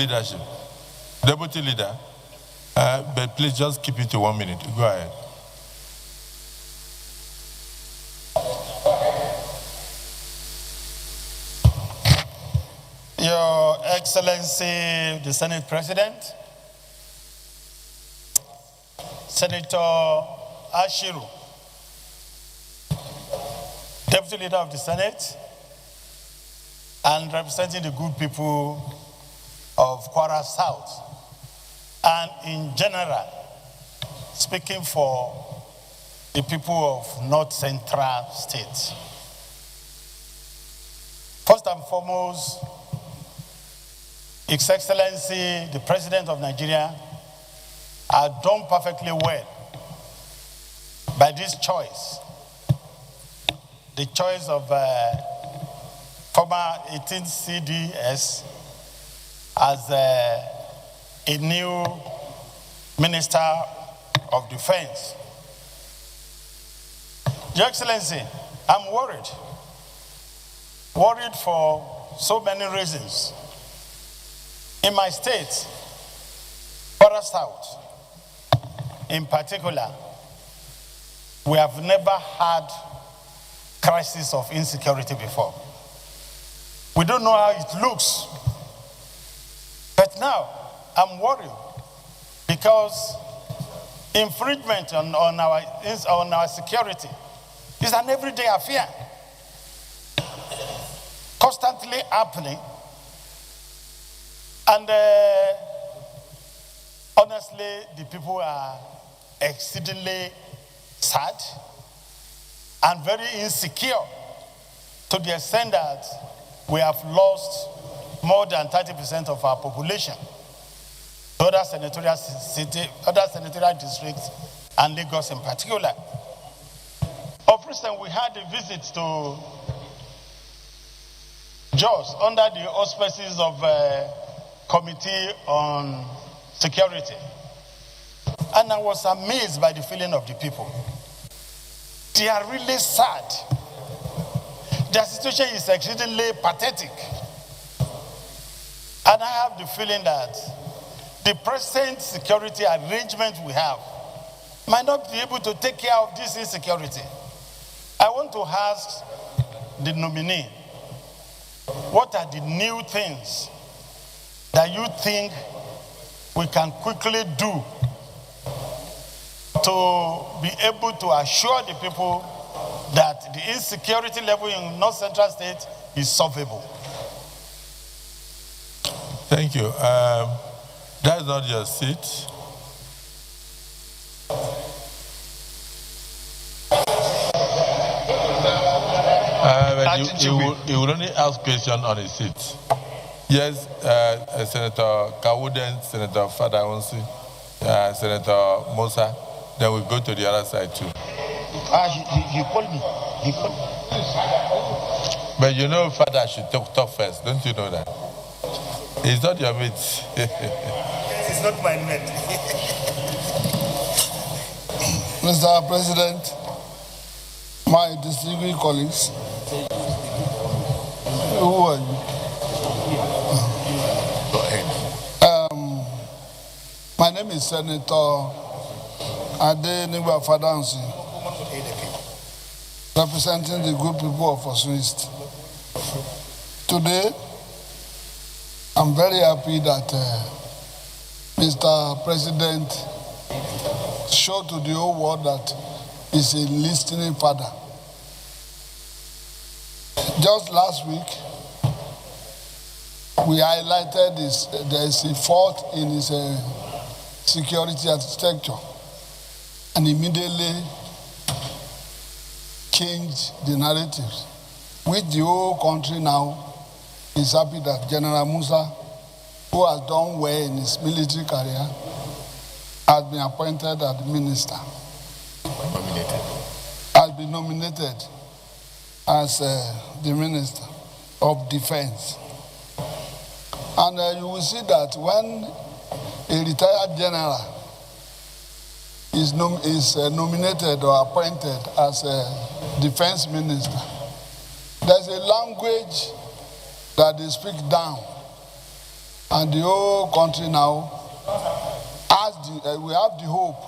leadership. Deputy leader, but please just keep it to 1 minute. Go ahead. Your Excellency, the Senate President, Senator Ashiru, Deputy Leader of the Senate, and representing the good people of Kwara South, and in general, speaking for the people of North Central States. First and foremost, His Excellency, the President of Nigeria, has done perfectly well by this choice, the choice of former 18 CDS as a new Minister of Defense. Your Excellency, I'm worried for so many reasons. In my state, Kwara South, in particular, we have never had crisis of insecurity before. We don't know how it looks. But now, I'm worried because infringement on our security is an everyday affair, constantly happening. And honestly, the people are exceedingly sad and very insecure to the extent that we have lost more than 30% of our population to other senatorial districts, and Lagos in particular. Of recent, we had a visit to Jos under the auspices of Committee on Security. And I was amazed by the feeling of the people. They are really sad. Their situation is exceedingly pathetic. And I have the feeling that the present security arrangement we have might not be able to take care of this insecurity. I want to ask the nominee, what are the new things that you think we can quickly do to be able to assure the people that the insecurity level in North Central State is solvable? Thank you. That's not your seat. You will only ask question on his seat. Yes, Senator Kawuden, Senator Fadawonsi, Senator Musa. Then we go to the other side too. He called me. But you know, Father should talk first. Don't you know that? It's not your mate. It's not my mate. Mr. President, my distinguished colleagues, who are you? Go ahead. My name is Senator Adenigba Fadansi, representing the good people of Osun East. Today, I'm very happy that Mr. President showed to the whole world that he's a listening father. Just last week, we highlighted there is a fault in his security architecture, and immediately changed the narratives, which the whole country now is happy that General Musa, who has done well in his military career, has been appointed as minister. Has been nominated as the Minister of Defense. And you will see that when a retired general is nominated or appointed as a defense minister, there's a language that they speak down And the whole country now we have the hope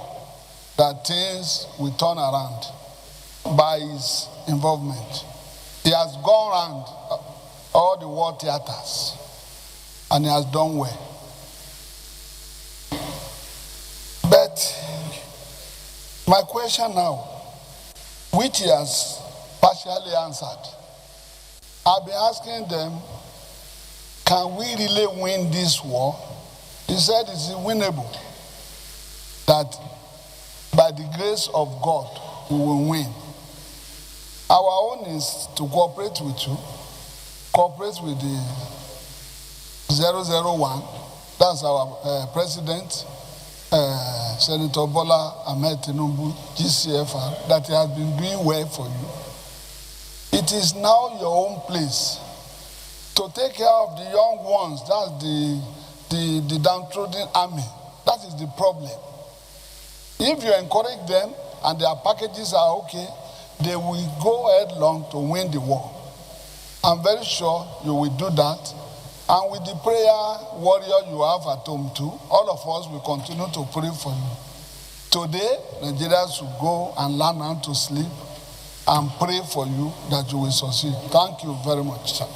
that things will turn around by his involvement. He has gone around all the war theaters and he has done well. But my question now, which he has partially answered, I've been asking them, can we really win this war? He said it's winnable. That by the grace of God, we will win. Our own is to cooperate with you, cooperate with the 001, that's our president, Senator Bola Ahmed Tinubu, GCFR, that he has been doing well for you. It is now your own place to take care of the young ones. That's the downtrodden army. That is the problem. If you encourage them and their packages are okay, they will go headlong to win the war. I'm very sure you will do that. And with the prayer warrior you have at home too, all of us will continue to pray for you. Today, Nigerians should go and learn how to sleep and pray for you that you will succeed. Thank you very much, sir.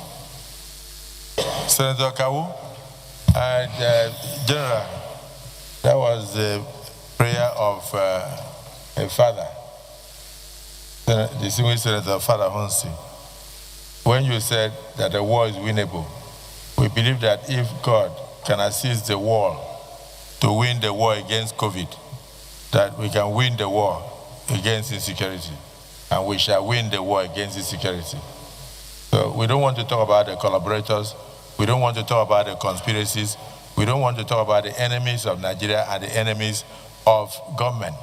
Senator Kawu and General, that was the prayer of a father, the distinguished Senator Father Honsi. When you said that the war is winnable, we believe that if God can assist the war to win the war against COVID, that we can win the war against insecurity, and we shall win the war against insecurity. So we don't want to talk about the collaborators, we don't want to talk about the conspiracies, we don't want to talk about the enemies of Nigeria and the enemies of government.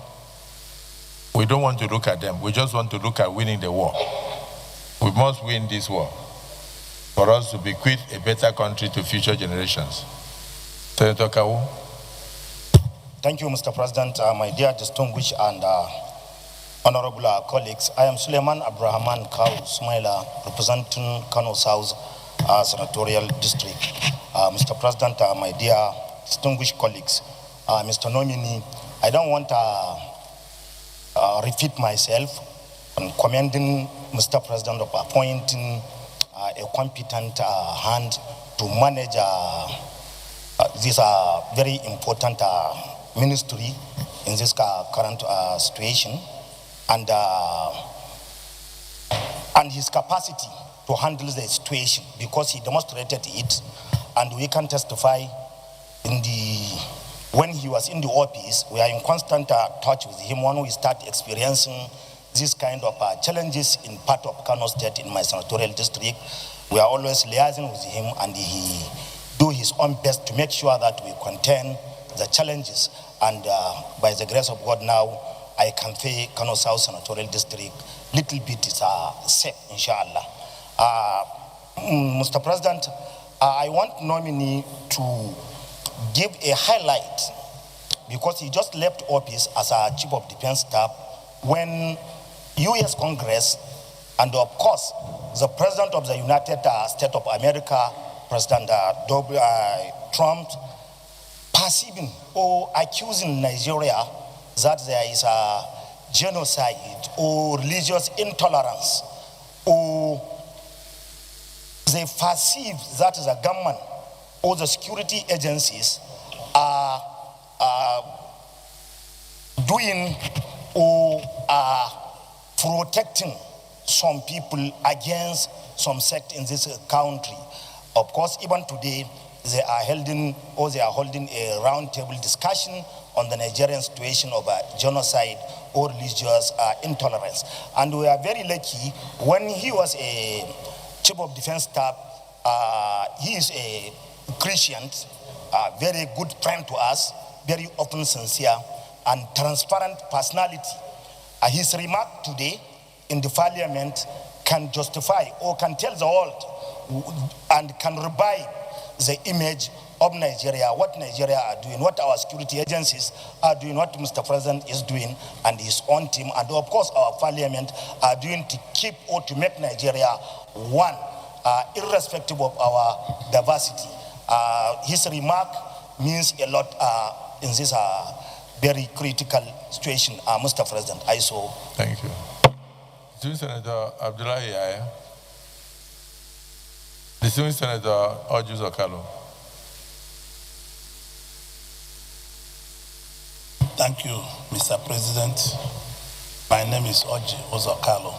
We don't want to look at them, we just want to look at winning the war. We must win this war for us to bequeath a better country to future generations. Senator Kawu. Thank you, Mr. President. My dear distinguished and honorable colleagues, I am Suleiman Abrahaman Kawu Smaila, representing Kano South Senatorial District. Mr. President, my dear distinguished colleagues, Mr. Nominee, I don't want to repeat myself on commending Mr. President of appointing a competent hand to manage this very important ministry in this current situation, and his capacity to handle the situation, because he demonstrated it, and we can testify when he was in the office. We are in constant touch with him when we start experiencing this kind of challenges in part of Kano State in my senatorial district. We are always liaising with him, and he do his own best to make sure that we contain the challenges. And by the grace of God now, I can say Kano South Senatorial District little bit is safe, inshallah. Mr. President, I want nominee to give a highlight, because he just left office as a Chief of Defense Staff when U.S. Congress and of course the President of the United States of America, President Trump, perceiving or accusing Nigeria that there is a genocide or religious intolerance, or they perceive that the government or the security agencies are doing or are protecting some people against some sect in this country. Of course, even today, they are holding a roundtable discussion on the Nigerian situation of genocide or religious intolerance. And we are very lucky, when he was a Chief of Defense Staff, he is a Christian, very good friend to us, very often sincere and transparent personality. His remark today in the parliament can justify or can tell the world and can revive the image of Nigeria, what Nigeria are doing, what our security agencies are doing, what Mr. President is doing, and his own team, and of course our parliament are doing to keep or to make Nigeria one, irrespective of our diversity. his remark means a lot in this very critical situation, Mr. President. I so. Thank you. Senator Abdullahi Yahya. Distinguished Senator Ojus Okalo. Thank you, Mr. President. My name is Oji Ozokalo.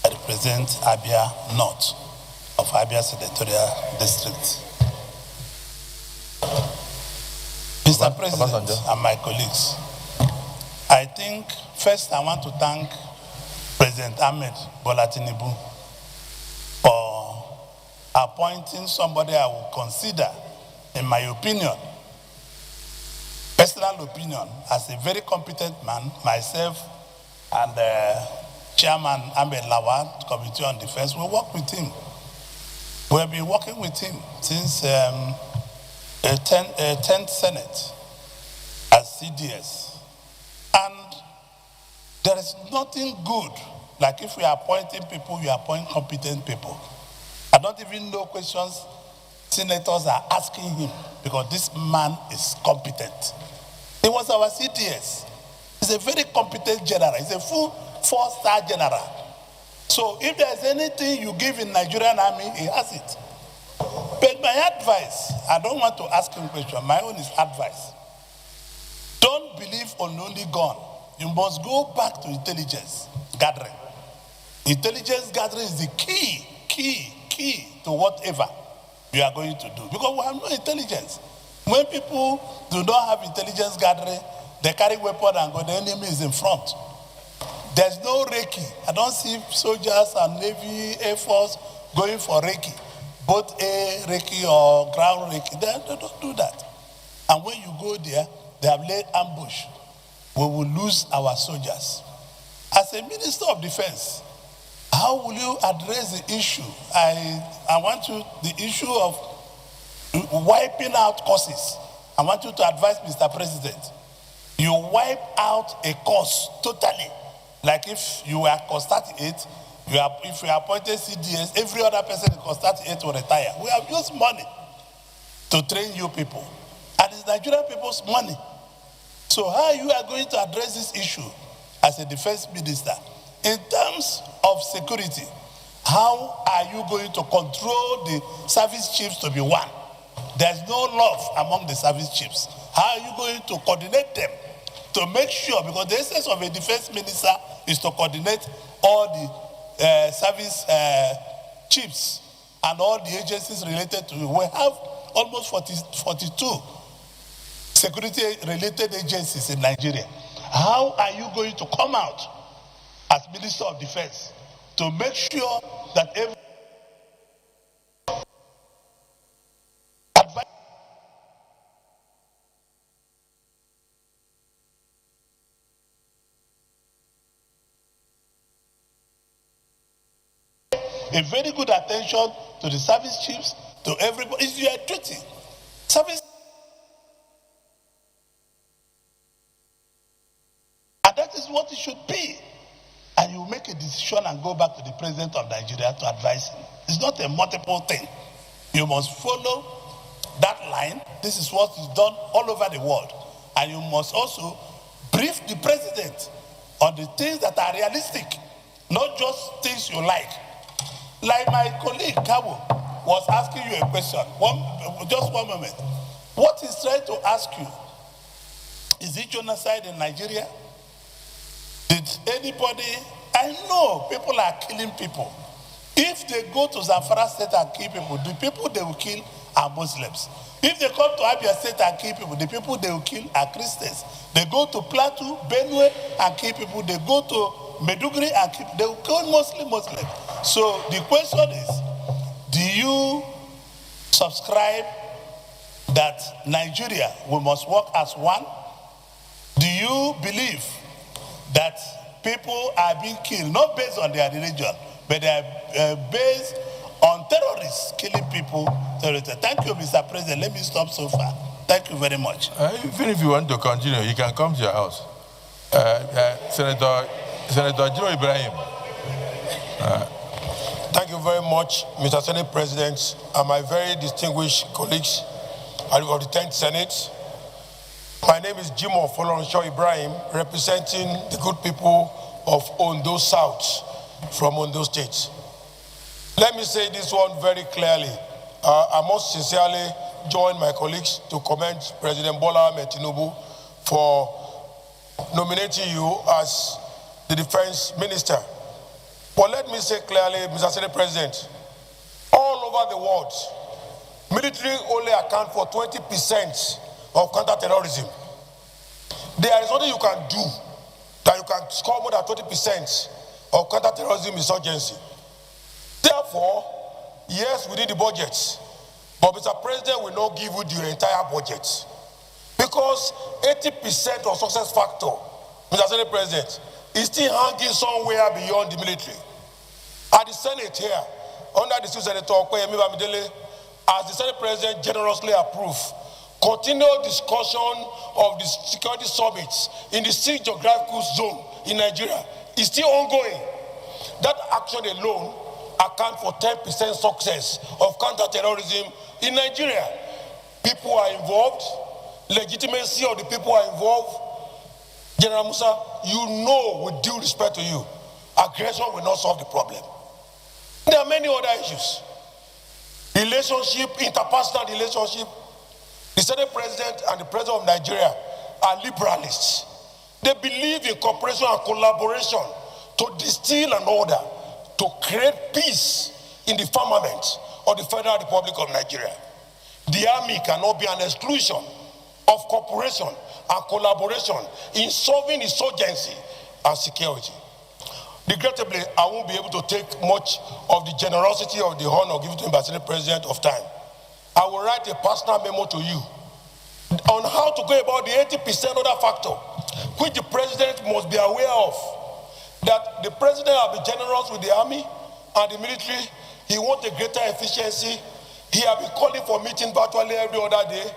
I represent Abia North of Abia Senatorial District. Mr. President and my colleagues, I think first I want to thank President Ahmed Bola Tinubu for appointing somebody I will consider, in my opinion, personal opinion, as a very competent man. Myself and Chairman Ahmed Lawal, Committee on Defense, we work with him. We have been working with him since 10th Senate as CDS. And there is nothing good like if we are appointing people, you appoint competent people. I don't even know questions senators are asking him because this man is competent. He was our CDS. He's a very competent general. He's a full 4-star general. So if there's anything you give in Nigerian army, he has it. But my advice, I don't want to ask him a question. My own is advice. Don't believe on only gun. You must go back to intelligence gathering. Intelligence gathering is the key to whatever you are going to do. Because we have no intelligence. When people do not have intelligence gathering, they carry weapon and go, the enemy is in front. There's no Reiki. I don't see soldiers and Navy, Air Force going for Reiki. Both air Reiki or ground Reiki. They don't do that. And when you go there, they have laid ambush. We will lose our soldiers. As a Minister of Defense, how will you address the issue? I want you, the issue of wiping out causes. I want you to advise Mr. President. You wipe out a cause totally. Like if you were cause 38, if you appointed CDS, every other person in cause 38 will retire. We have used money to train you people. And it's Nigerian people's money. So how you are going to address this issue as a defense minister? In terms of security, how are you going to control the service chiefs to be one? There's no love among the service chiefs. How are you going to coordinate them to make sure, because the essence of a defense minister is to coordinate all the service chiefs and all the agencies related to it. We have almost 42 security-related agencies in Nigeria. How are you going to come out as Minister of Defense to make sure that every a very good attention to the service chiefs, to everybody? It's your duty. Service. And that is what it should be. And you make a decision and go back to the president of Nigeria to advise him. It's not a multiple thing. You must follow that line. This is what is done all over the world. And you must also brief the president on the things that are realistic, not just things you like. Like my colleague Kabo was asking you a question. Just one moment. What he's trying to ask you, is it genocide in Nigeria? Did anybody, I know people are killing people. If they go to Zamfara State and kill people, the people they will kill are Muslims. If they come to Abia State and kill people, the people they will kill are Christians. They go to Plateau, Benue and kill people. They go to Meduguri and kill people. They will kill mostly Muslims. So the question is, do you subscribe that Nigeria, we must work as one? Do you believe that people are being killed, not based on their religion, but they are based on terrorists killing people? Thank you, Mr. President. Let me stop so far. Thank you very much. Even if you want to continue, you can come to your house. Senator Joe Ibrahim. Thank you very much, Mr. Senate President, and my very distinguished colleagues of the 10th Senate. My name is Jimo Folorunso Ibrahim, representing the good people of Ondo South from Ondo State. Let me say this one very clearly. I must sincerely join my colleagues to commend President Bola Ahmed Tinubu for nominating you as the defense minister. But let me say clearly, Mr. Senate President, all over the world, military only account for 20% of counterterrorism. There is nothing you can do that you can score more than 20% of counterterrorism insurgency. Therefore, yes, we need the budget, but Mr. President will not give you the entire budget. Because 80% of success factor, Mr. Senate President, is still hanging somewhere beyond the military. At the Senate here, under the Senator Okoyemi Bamidele, as the Senate President generously approved, continued discussion of the security summits in the six geographical zone in Nigeria is still ongoing. That action alone accounts for 10% success of counterterrorism in Nigeria. People are involved, legitimacy of the people are involved. General Musa, you know, with due respect to you, aggression will not solve the problem. There are many other issues. Relationship, interpersonal relationship. The Senate President and the President of Nigeria are liberalists. They believe in cooperation and collaboration to distill an order to create peace in the firmament of the Federal Republic of Nigeria. The army cannot be an exclusion of cooperation and collaboration in solving insurgency and security. Regrettably, I won't be able to take much of the generosity of the honor given to him by the Senate President of time. I will write a personal memo to you on how to go about the 80% other factor, which the President must be aware of. That the President will be generous with the army and the military. He wants a greater efficiency. He has been calling for meetings virtually every other day.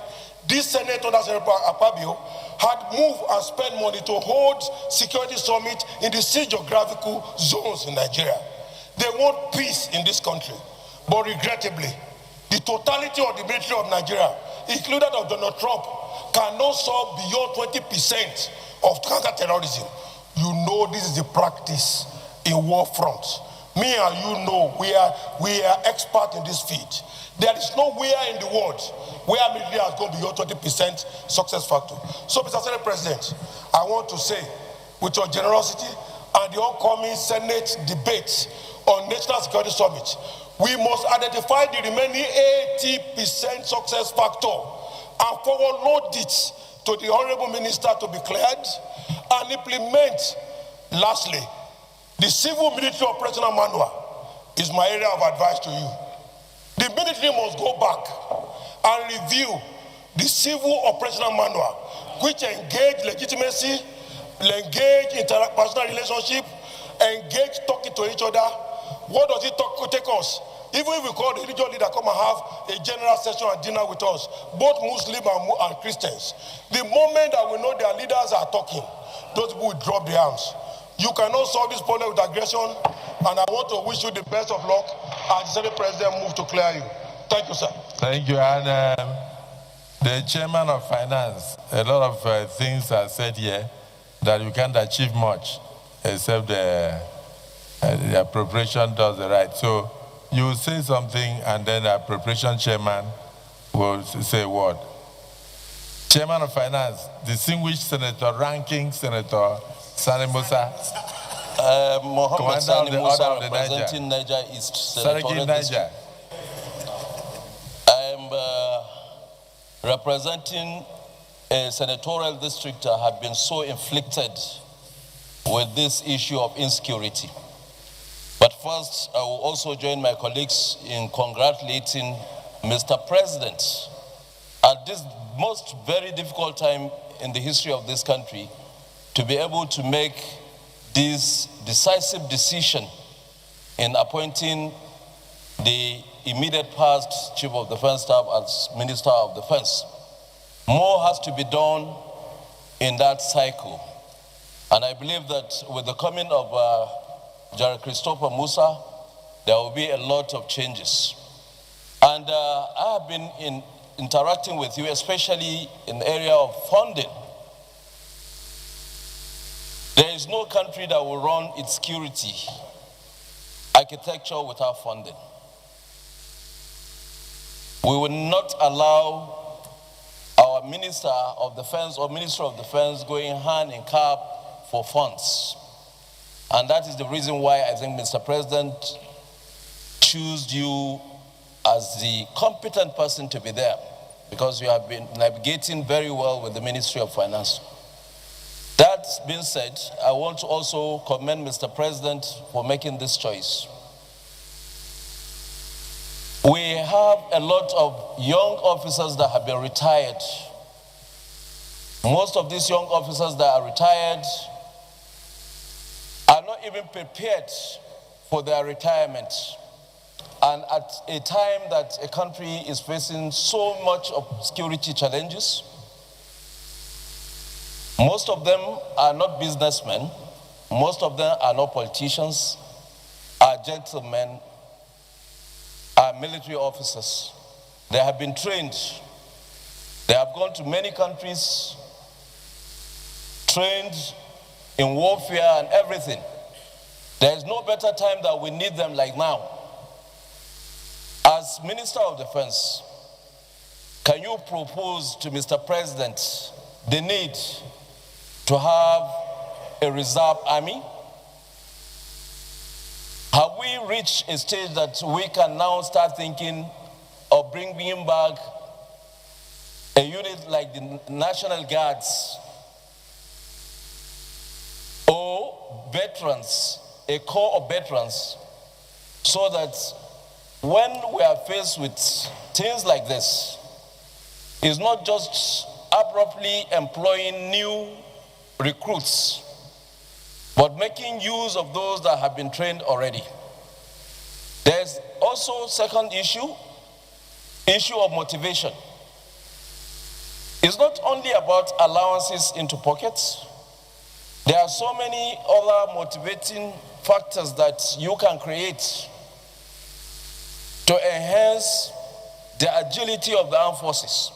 This Senate under Senator Akpabio had moved and spent money to hold security summit in the six geographical zones in Nigeria. They want peace in this country. But regrettably, the totality of the military of Nigeria, including of Donald Trump, cannot solve beyond 20% of counterterrorism. You know this is the practice in war fronts. Me and you know we are experts in this field. There is nowhere in the world where military has gone beyond 20% success factor. So, Mr. Senate President, I want to say, with your generosity and the upcoming Senate debate on National Security Summit, we must identify the remaining 80% success factor and forward load it to the Honorable Minister to be cleared and implement. Lastly, the Civil Military Operational Manual is my area of advice to you. The military must go back and review the Civil Operational Manual, which engage legitimacy, engage interpersonal relationship, engage talking to each other. What does it take us? Even if we call the religious leader come and have a general session and dinner with us, both Muslim and Christians, the moment that we know their leaders are talking, those people will drop their arms. You cannot solve this problem with aggression, and I want to wish you the best of luck as the Senate President moves to clear you. Thank you, sir. Thank you. And the Chairman of Finance, a lot of things are said here that you can't achieve much except the appropriation does the right. So you say something and then the appropriation chairman will say a word. Chairman of Finance, distinguished Senator, ranking Senator Sani Musa, Mohammed Sani Musa, representing Niger East Senatorial District. I am representing a senatorial district that had been so inflicted with this issue of insecurity. But first, I will also join my colleagues in congratulating Mr. President at this most very difficult time in the history of this country to be able to make this decisive decision in appointing the immediate past Chief of Defense Staff as Minister of Defense. More has to be done in that cycle. And I believe that with the coming of Jared Christopher Musa there will be a lot of changes. And I have been interacting with you, especially in the area of funding. There is no country that will run its security architecture without funding. We will not allow our Minister of Defense or Minister of Defense going hand in cap for funds. And that is the reason why I think Mr. President chose you as the competent person to be there, because you have been navigating very well with the Ministry of Finance. That being said, I want to also commend Mr. President for making this choice. We have a lot of young officers that have been retired. Most of these young officers that are retired are not even prepared for their retirement. And at a time that a country is facing so much of security challenges, most of them are not businessmen, most of them are not politicians, are gentlemen, are military officers. They have been trained. They have gone to many countries, trained in warfare and everything. There is no better time that we need them like now. As Minister of Defense, can you propose to Mr. President the need to have a reserve army? Have we reached a stage that we can now start thinking of bringing back a unit like the National Guards or veterans, a corps of veterans, so that when we are faced with things like this, it's not just abruptly employing new recruits, but making use of those that have been trained already. There's also second issue of motivation. It's not only about allowances into pockets. There are so many other motivating factors that you can create to enhance the agility of the armed forces.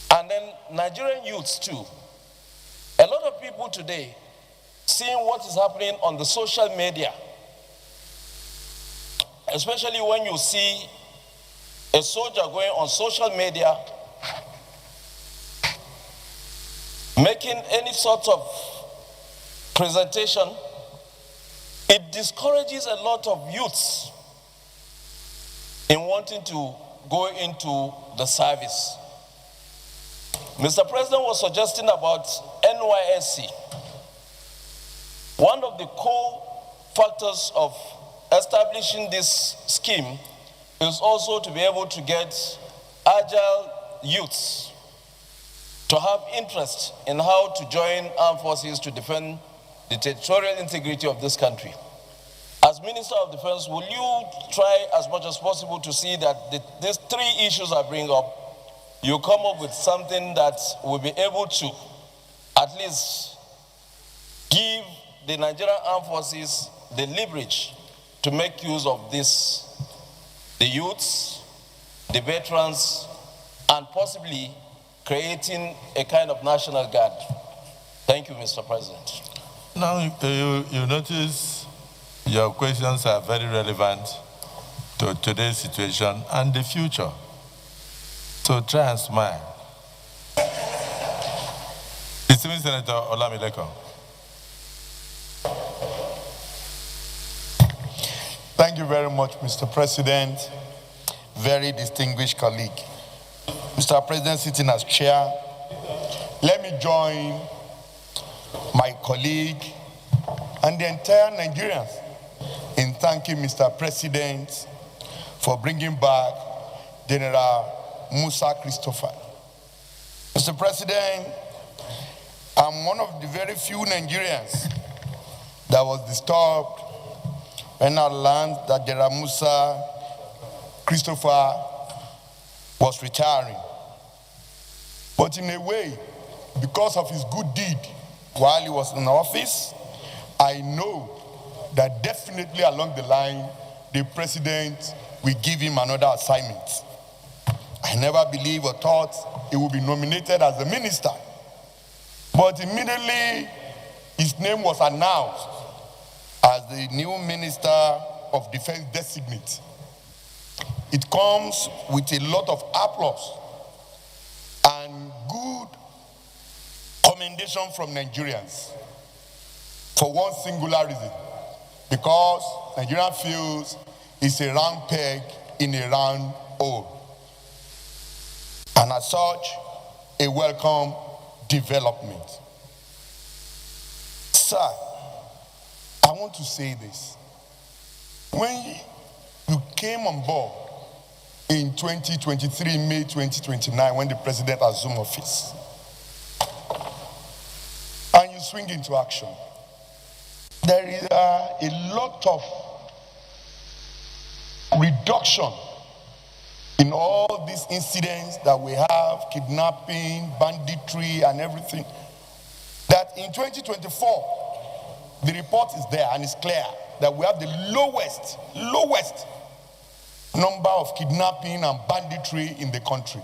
And then Nigerian youths too. A lot of people today, seeing what is happening on the social media, especially when you see a soldier going on social media, making any sort of presentation, it discourages a lot of youths in wanting to go into the service. Mr. President was suggesting about NYSC. One of the core factors of establishing this scheme is also to be able to get agile youths to have interest in how to join armed forces to defend the territorial integrity of this country. As Minister of Defense, will you try as much as possible to see that these three issues I bring up, you come up with something that will be able to at least give the Nigerian Armed Forces the leverage to make use of this, the youths, the veterans, and possibly creating a kind of national guard. Thank you, Mr. President. Now, you notice your questions are very relevant to today's situation and the future. So try and smile. Distinguished Senator Olamileko. Thank you very much, Mr. President. Very distinguished colleague. Mr. President, sitting as chair, let me join my colleague and the entire Nigerians in thanking Mr. President for bringing back General Musa Christopher. Mr. President, I'm one of the very few Nigerians that was disturbed when I learned that General Musa Christopher was retiring. But in a way, because of his good deed while he was in office, I know that definitely along the line, the president will give him another assignment. I never believed or thought he would be nominated as a minister. But immediately, his name was announced as the new Minister of Defense designate. It comes with a lot of applause and good commendation from Nigerians for one singular reason. Because Nigeria feels it's a round peg in a round hole. And as such, a welcome development. Sir, I want to say this. When you came on board in 2023, May 2029, when the president assumed office, and you swing into action, there is a lot of reduction in all these incidents that we have, kidnapping, banditry, and everything. That in 2024, the report is there and it's clear that we have the lowest number of kidnapping and banditry in the country.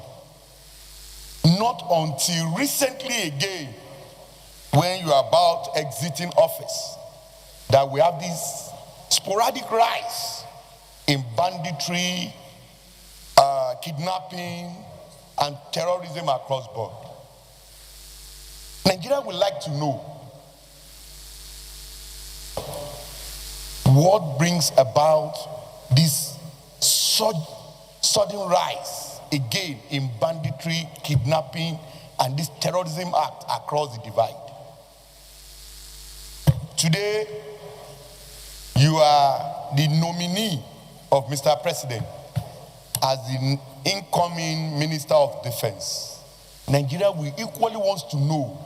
Not until recently again, when you are about exiting office, that we have this sporadic rise in banditry, kidnapping, and terrorism across board. Nigeria would like to know what brings about this sudden rise again in banditry, kidnapping, and this terrorism act across the divide. Today, you are the nominee of Mr. President as the incoming Minister of Defense. Nigeria will equally wants to know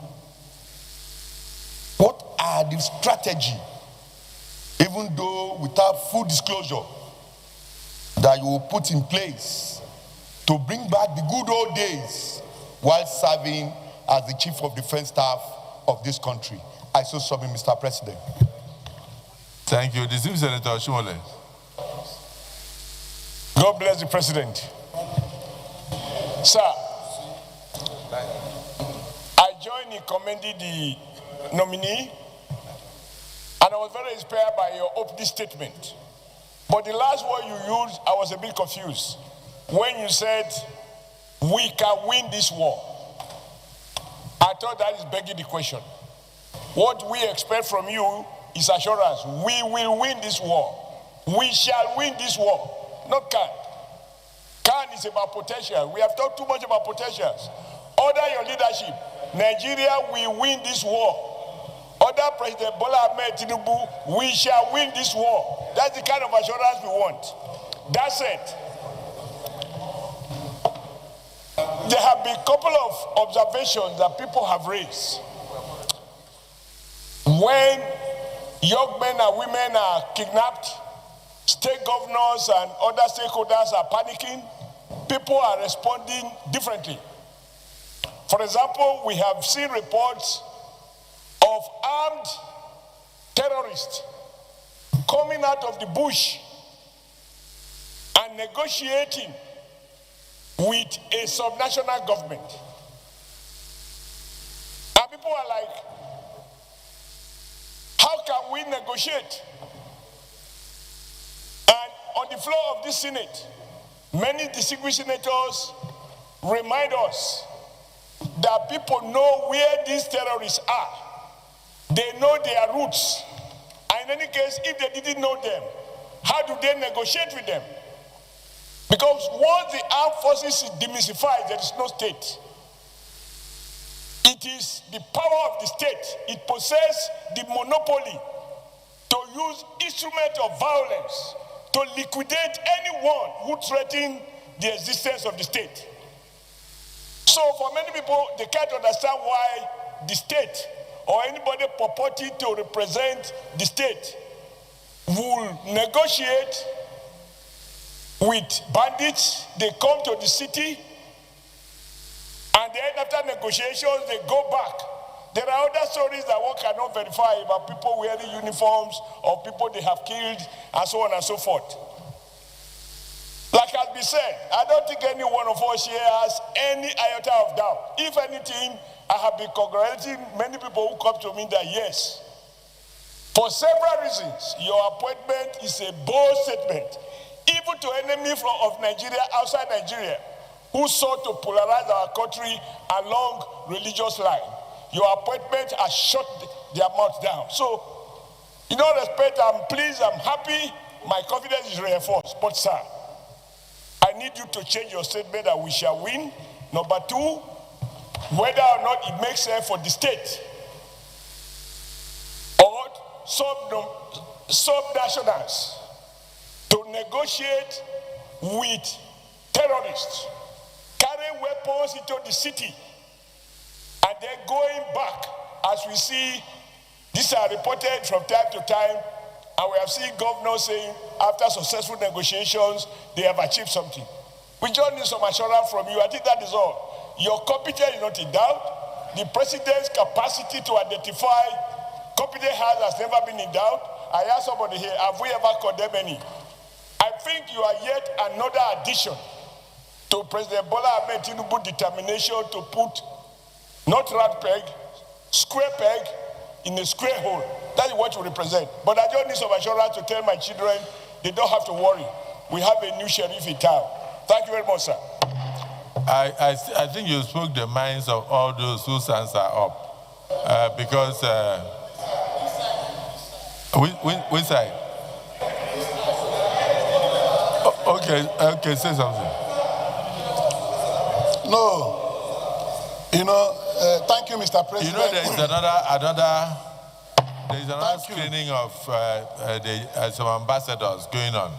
what are the strategy, even though without full disclosure, that you will put in place to bring back the good old days while serving as the Chief of Defense Staff of this country. I so submit, Mr. President. Thank you. Distinguished Senator Oshimole. God bless the president. Sir, I joined in commending the nominee, and I was very inspired by your opening statement. But the last word you used, I was a bit confused. When you said, we can win this war, I thought that is begging the question. What we expect from you is assurance. We will win this war. We shall win this war. Not can. Can is about potential. We have talked too much about potentials. Under your leadership, Nigeria will win this war. Under President Bola Ahmed Tinubu, we shall win this war. That's the kind of assurance we want. That's it. There have been a couple of observations that people have raised. When young men and women are kidnapped, state governors and other stakeholders are panicking, people are responding differently. For example, we have seen reports of armed terrorists coming out of the bush and negotiating with a subnational government. And people are like, how can we negotiate? And on the floor of this Senate, many distinguished senators remind us that people know where these terrorists are. They know their roots. And in any case, if they didn't know them, how do they negotiate with them? Because once the armed forces is demystified, there is no state. It is the power of the state. It possesses the monopoly to use instruments of violence to liquidate anyone who threatens the existence of the state. So for many people, they can't understand why the state or anybody purporting to represent the state will negotiate with bandits. They come to the city, and then after negotiations, they go back. There are other stories that one cannot verify about people wearing uniforms or people they have killed and so on and so forth. Like has been said, I don't think any one of us here has any iota of doubt. If anything, I have been congratulating many people who come to me that yes, for several reasons, your appointment is a bold statement, even to enemies of Nigeria outside Nigeria, who sought to polarize our country along religious lines. Your appointment has shut their mouth down. So, in all respect, I'm pleased, I'm happy, my confidence is reinforced. But sir, I need you to change your statement that we shall win. Number two, whether or not it makes sense for the state or sub-nationals to negotiate with terrorists, carrying weapons into the city, and then going back, as we see, these are reported from time to time, and we have seen governors saying after successful negotiations, they have achieved something. We just need some assurance from you. I think that is all. Your competence is not in doubt. The president's capacity to identify competent hands has never been in doubt. I ask somebody here, have we ever condemned any? I think you are yet another addition to President Bola Ahmed Tinubu's determination to put not round peg, square peg in a square hole. That is what you represent. But I just need some assurance to tell my children they don't have to worry. We have a new sheriff in town. Thank you very much, sir. I think you spoke the minds of all those whose hands are up. Because, which side? Okay, say something. No. Thank you, Mr. President. You know, there is another screening of some ambassadors going on.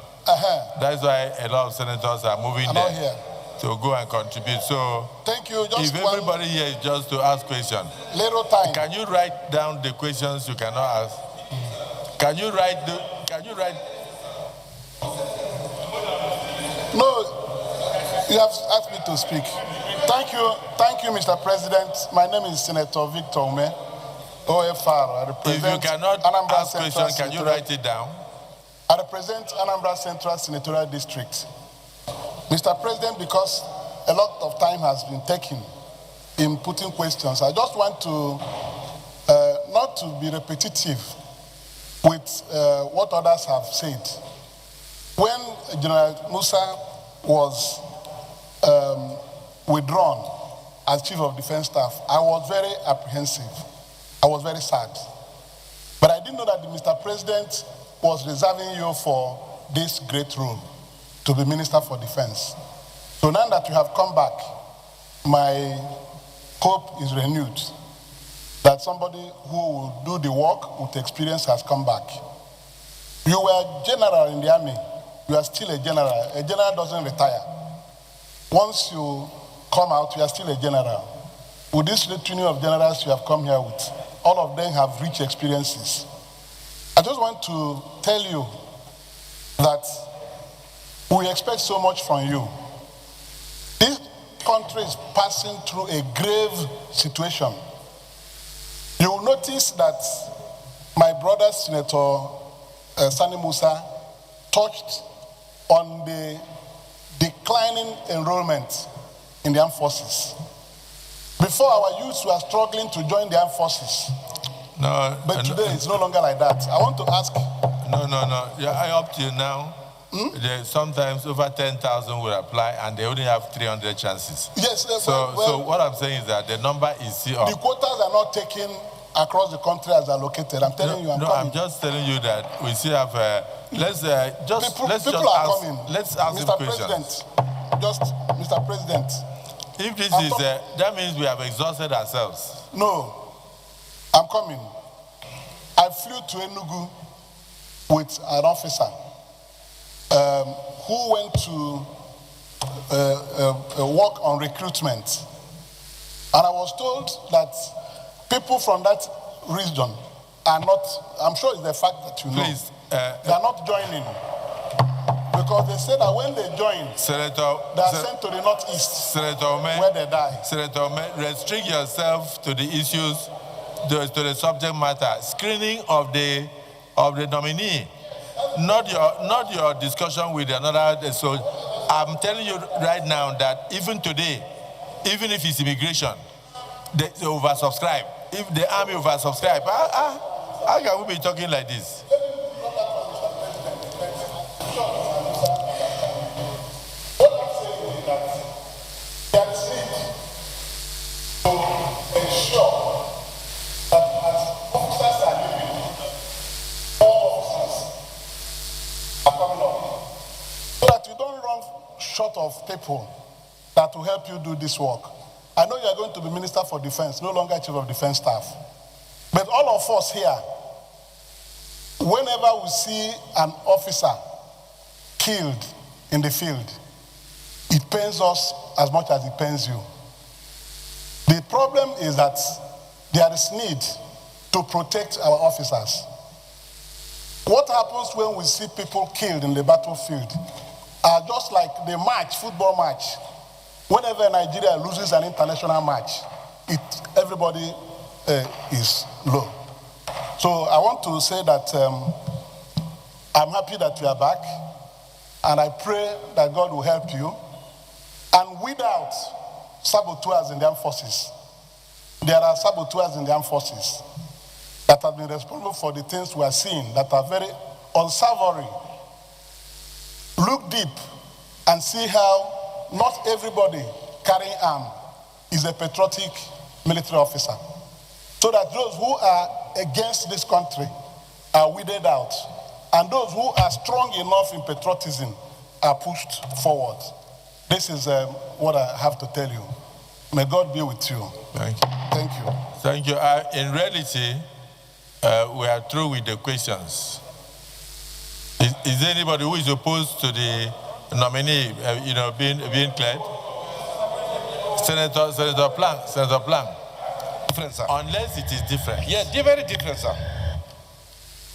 That's why a lot of senators are moving there to go and contribute. So, thank you. Just if everybody here is just to ask questions, little time. Can you write down the questions you cannot ask? Can you write? No, you have asked me to speak. Thank you, Mr. President. My name is Senator Victor Ume, OFR. I represent if you cannot Anambra ask questions, can you write it down? I represent Anambra Central Senatorial District. Mr. President, because a lot of time has been taken in putting questions, I just want to, not to be repetitive with what others have said. When General Musa was withdrawn as Chief of Defense Staff, I was very apprehensive. I was very sad. But I didn't know that Mr. President was reserving you for this great role, to be Minister for Defense. So now that you have come back, my hope is renewed that somebody who will do the work with experience has come back. You were general in the army. You are still a general. A general doesn't retire. Once you come out, you are still a general. With this litany of generals you have come here with, all of them have rich experiences. I just want to tell you that we expect so much from you. This country is passing through a grave situation. You will notice that my brother, Senator Sani Musa, touched on the declining enrollment in the armed forces. Before, our youths were struggling to join the armed forces. No. But today, it's no longer like that. I want to ask. No. Yeah, up to now, sometimes over 10,000 will apply, and they only have 300 chances. Yes. So what I'm saying is that the number is still up. The quotas are not taken across the country as allocated. I'm telling you, I'm just telling you that we still have. Let's ask Mr. President, Mr. President. If this is, that means we have exhausted ourselves. No, I'm coming. I flew to Enugu with an officer who went to work on recruitment. And I was told that people from that region are not, I'm sure it's the fact that you know, they are not joining. Because they said that when they join, they are sent to the northeast, where they die. Senator, restrict yourself to the issues to the subject matter, screening of the nominee, not your discussion with another. So I'm telling you right now that even today, even if it's immigration, they oversubscribe. If the army oversubscribe, how can we be talking like this? Short of people that will help you do this work. I know you are going to be Minister for Defense, no longer Chief of Defense Staff. But all of us here, whenever we see an officer killed in the field, it pains us as much as it pains you. The problem is that there is need to protect our officers. What happens when we see people killed in the battlefield are just like the match, football match. Whenever Nigeria loses an international match, everybody is low. So I want to say that I'm happy that you are back, and I pray that God will help you. And without saboteurs in the armed forces, there are saboteurs in the armed forces that have been responsible for the things we are seeing that are very unsavory. Look deep and see how not everybody carrying arm is a patriotic military officer. So that those who are against this country are weeded out, and those who are strong enough in patriotism are pushed forward. This is what I have to tell you. May God be with you. Thank you. Thank you. Thank you. In reality, we are through with the questions. Is there anybody who is opposed to the nominee, being cleared? Senator Plank. Different, sir. Unless it is different. Yes, very different, sir.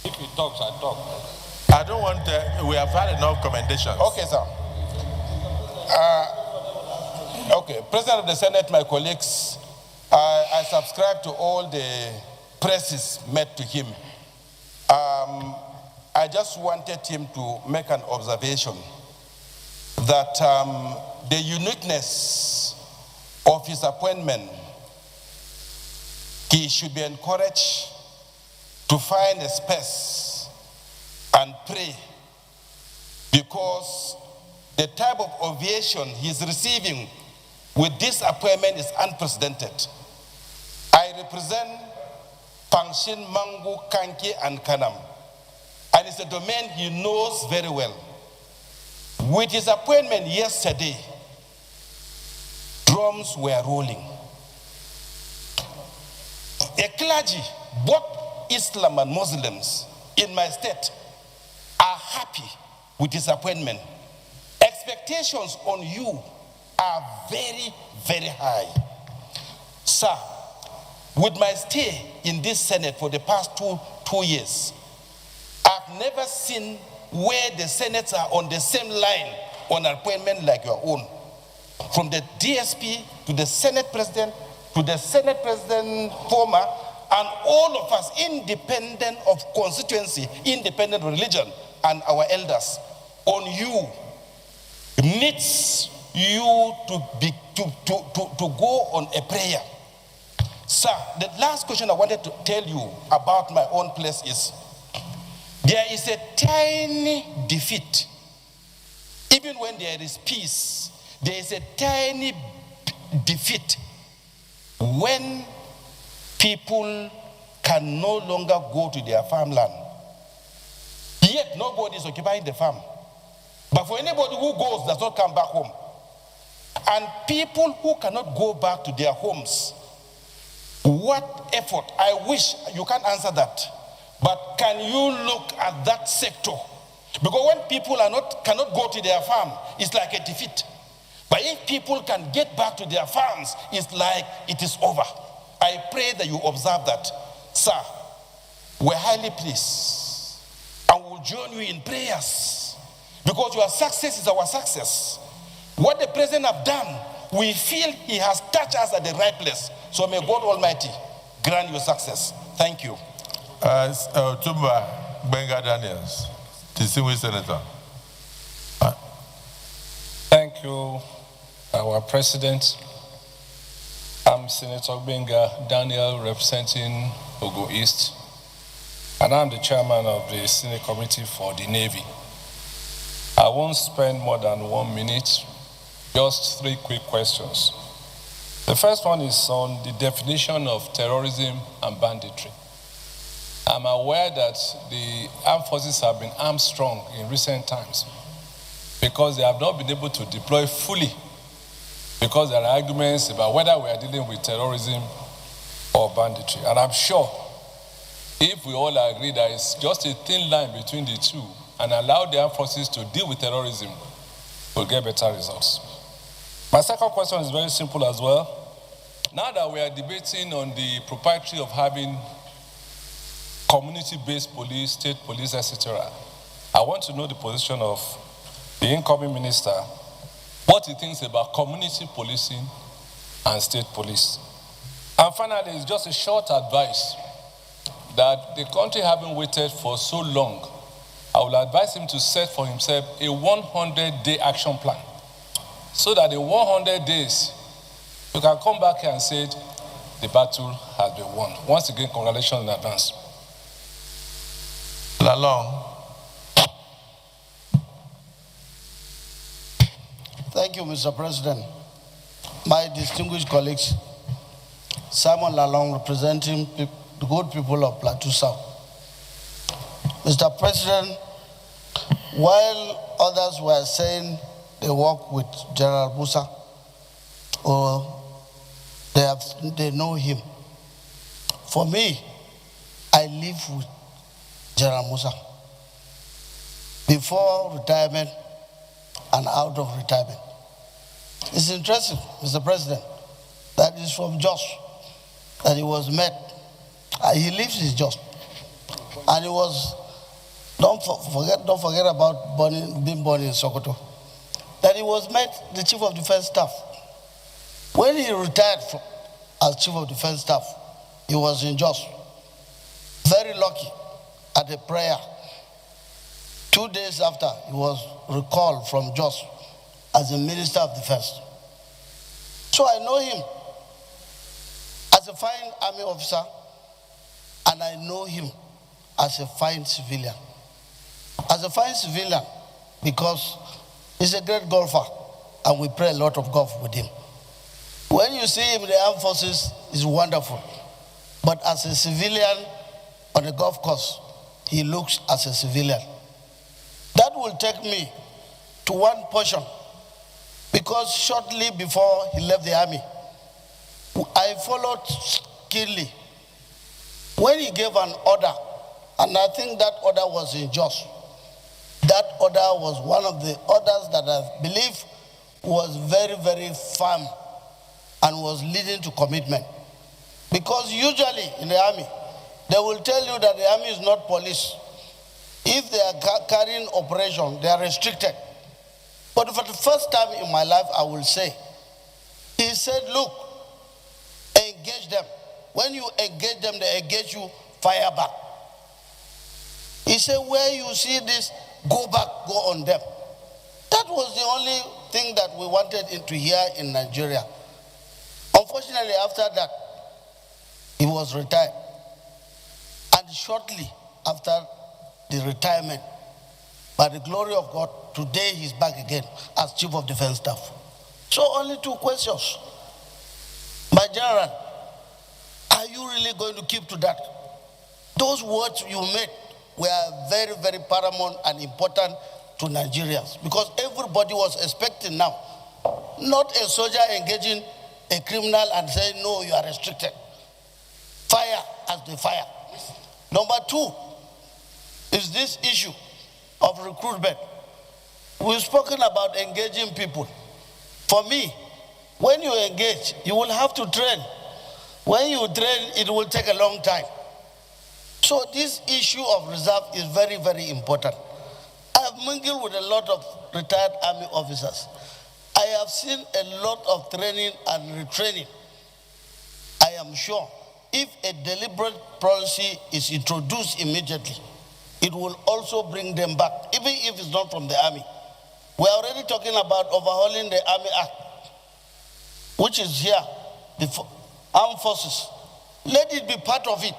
If he talks, I talk. I don't want. We have had enough commendations. Okay, sir. Okay, President of the Senate, my colleagues, I subscribe to all the praises made to him. I just wanted him to make an observation that the uniqueness of his appointment, he should be encouraged to find a space and pray, because the type of ovation he's receiving with this appointment is unprecedented. I represent Pangshin, Mangu, Kanki, and Kanam. And it's a domain he knows very well. With his appointment yesterday, drums were rolling. A clergy, both Islam and Muslims in my state, are happy with his appointment. Expectations on you are very, very high. Sir, with my stay in this Senate for the past two years, I've never seen where the Senates are on the same line on appointment like your own. From the DSP to the Senate President to the Senate President former, and all of us, independent of constituency, independent of religion, and our elders, on you, needs you to go on a prayer. Sir, the last question I wanted to tell you about my own place is, there is a tiny defeat. Even when there is peace, there is a tiny defeat when people can no longer go to their farmland. Yet nobody is occupying the farm. But for anybody who goes, does not come back home. And people who cannot go back to their homes, what effort? I wish you can't answer that. But can you look at that sector? Because when people cannot go to their farm, it's like a defeat. But if people can get back to their farms, it's like it is over. I pray that you observe that. Sir, we're highly pleased. And we'll join you in prayers. Because your success is our success. What the president have done, we feel he has touched us at the right place. So may God Almighty grant you success. Thank you. Tumba Benga Daniels, distinguished senator. Thank you, our president. I'm Senator Benga Daniel, representing Ogun East, and I'm the chairman of the Senate Committee for the Navy. I won't spend more than 1 minute, just 3 quick questions. The first one is on the definition of terrorism and banditry. I'm aware that the armed forces have been armed strong in recent times because they have not been able to deploy fully, because there are arguments about whether we are dealing with terrorism or banditry. And I'm sure if we all agree that it's just a thin line between the two and allow the armed forces to deal with terrorism, we'll get better results. My second question is very simple as well. Now that we are debating on the propriety of having community-based police, state police, etc., I want to know the position of the incoming minister, what he thinks about community policing and state police. And finally, it's just a short advice that the country having waited for so long, I will advise him to set for himself a 100-day action plan so that in 100 days, you can come back here and say the battle has been won. Once again, congratulations in advance. Lalong. Thank you, Mr. President. My distinguished colleagues, Simon Lalong, representing the good people of Plateau South. Mr. President, while others were saying they work with General Musa, or they know him, for me, I live with General Musa. Before retirement and out of retirement. It's interesting, Mr. President, that is from Jos, that he was met. He lives in Jos. And he was, don't forget about being born in Sokoto, that he was met the Chief of Defense Staff. When he retired as Chief of Defense Staff, he was in Jos. Very lucky at a prayer. 2 days after, he was recalled from Jos as a Minister of Defense. So I know him as a fine army officer, and I know him as a fine civilian. As a fine civilian, because he's a great golfer, and we play a lot of golf with him. When you see him in the armed forces, it's wonderful. But as a civilian on a golf course, he looks as a civilian. That will take me to one portion, because shortly before he left the army, I followed keenly when he gave an order, and I think that order was in Jos. That order was one of the orders that I believe was very, very firm and was leading to commitment. Because usually in the army, they will tell you that the army is not police. If they are carrying operation, they are restricted. But for the first time in my life, I will say, he said, look, engage them. When you engage them, they engage you, fire back. He said, where you see this, go back, go on them. That was the only thing that we wanted to hear in Nigeria. Unfortunately, after that, he was retired. And shortly after the retirement, by the glory of God, today he's back again as Chief of Defense Staff. So only 2 questions. My general, are you really going to keep to that? Those words you made were very, very paramount and important to Nigerians, because everybody was expecting now, not a soldier engaging a criminal and saying, no, you are restricted. Fire as they fire. Number 2 is this issue of recruitment. We've spoken about engaging people. For me, when you engage, you will have to train. When you train, it will take a long time. So this issue of reserve is very, very important. I have mingled with a lot of retired army officers. I have seen a lot of training and retraining. I am sure if a deliberate policy is introduced immediately, it will also bring them back, even if it's not from the army. We are already talking about overhauling the Army Act, which is here, before armed forces. Let it be part of it,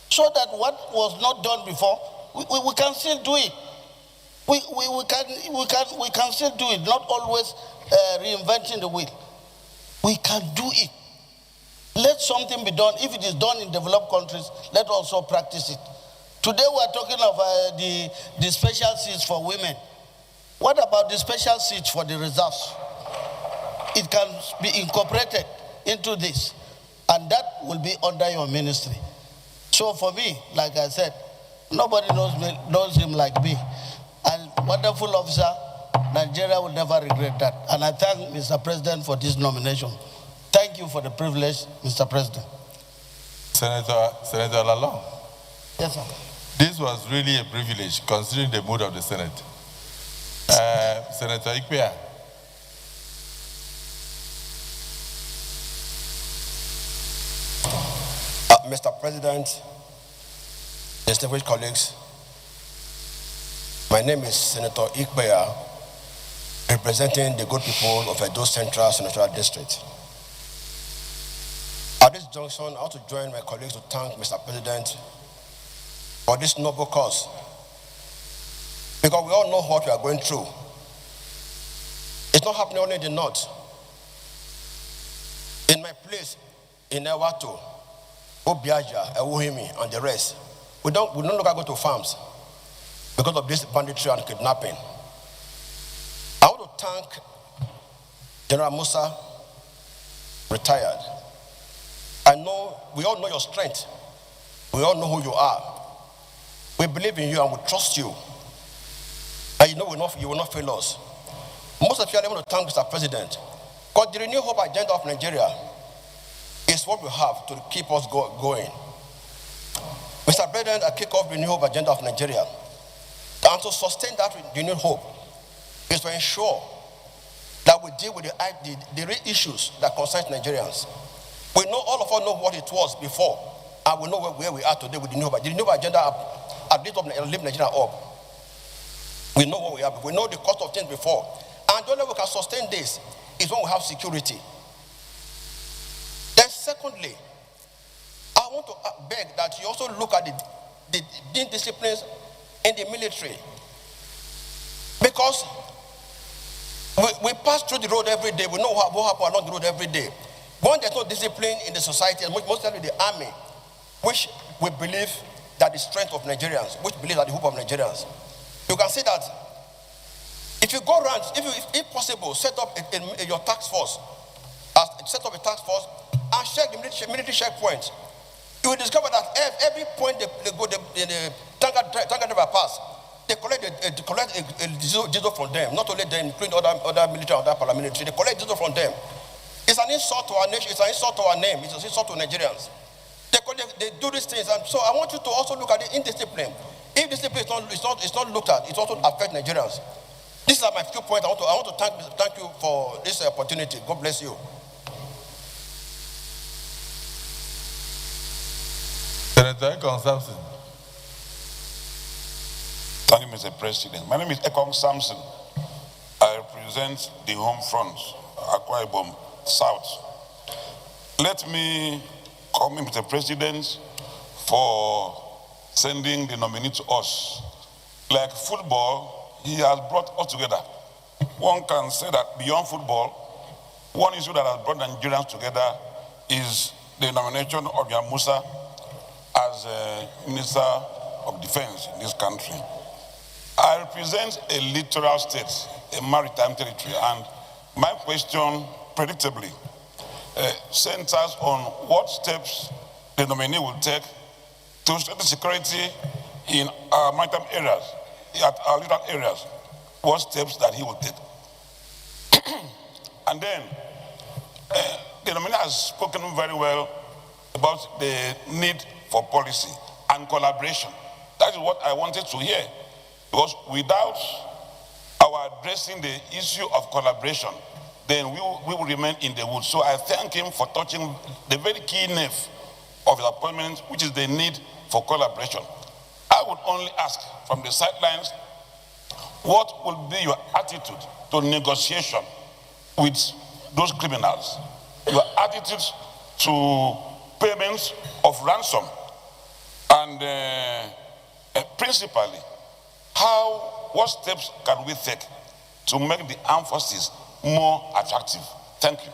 so that what was not done before, we can still do it. We can still do it, not always reinventing the wheel. We can do it. Let something be done. If it is done in developed countries, let also practice it. Today we are talking of the special seats for women. What about the special seats for the reserves? It can be incorporated into this, and that will be under your ministry. So for me, like I said, nobody knows him like me. And wonderful officer, Nigeria will never regret that. And I thank Mr. President for this nomination. Thank you for the privilege, Mr. President. Senator Lalong. Yes, sir. This was really a privilege, considering the mood of the Senate. Senator Ikpea. Mr. President, distinguished colleagues, my name is Senator Ikpea, representing the good people of Edo Central Senatorial District. At this junction, I want to join my colleagues to thank Mr. President for this noble cause, because we all know what we are going through. It's not happening only in the north. In my place, in Ewato, Obiaja, Ewuhimi, and the rest, we don't look at go to farms because of this banditry and kidnapping. I want to thank General Musa, retired. I know, we all know your strength. We all know who you are. We believe in you and we trust you. And you know you will not fail us. Most of you are able to thank Mr. President, because the Renew Hope agenda of Nigeria is what we have to keep us going. Mr. President, I kick off the Renew Hope agenda of Nigeria. And to sustain that renewed hope is to ensure that we deal with the real issues that concern Nigerians. We know, all of us know what it was before, and we know where we are today with the new agenda. At least lift Nigeria up. We know what we are. We know the cost of things before, and the only way we can sustain this is when we have security. Then, secondly, I want to beg that you also look at the disciplines in the military, because we pass through the road every day. We know what happens along the road every day. When there's no discipline in the society, and mostly the army, which we believe that the strength of Nigerians, which believe that the hope of Nigerians, you can see that if you go around, if possible, set up your task force, and check the military checkpoints, you will discover that every point the tanker driver pass, they collect a diesel from them. Not only them, including other military, other paramilitary, they collect diesel from them. It's an insult to our nation. It's an insult to our name. It's an insult to Nigerians. They do these things, and so I want you to also look at the indiscipline. If discipline is not looked at, it also affects Nigerians. These are my few points. I want to thank you for this opportunity. God bless you. Senator Ekong Samson. Thank you, Mr. President. My name is Ekong Samson. I represent the home front, Akwa Ibom South. Let me commend Mr. President for sending the nominee to us. Like football, he has brought us together. One can say that beyond football, one issue that has brought Nigerians together is the nomination of Musa as Minister of Defense in this country. I represent a littoral state, a maritime territory, and my question, predictably, centers on what steps the nominee will take to strengthen security in our maritime areas, at our littoral areas, what steps that he will take. And then, the nominee has spoken very well about the need for policy and collaboration. That is what I wanted to hear, because without our addressing the issue of collaboration, then we will remain in the woods. So I thank him for touching the very key nerve of his appointment, which is the need for collaboration. I would only ask from the sidelines, what will be your attitude to negotiation with those criminals? Your attitude to payments of ransom? And principally, what steps can we take to make the armed forces more attractive? Thank you.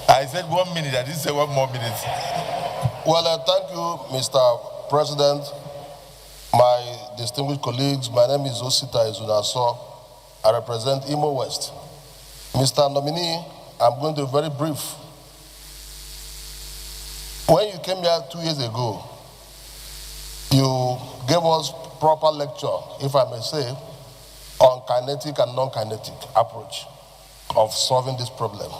I said 1 minute, I didn't say 1 more minute. Well, thank you, Mr. President, my distinguished colleagues. My name is Osita Ezunaso. I represent Imo West. Mr. Nominee, I'm going to be very brief. When you came here 2 years ago, you gave us proper lecture, if I may say, on kinetic and non-kinetic approach of solving this problem.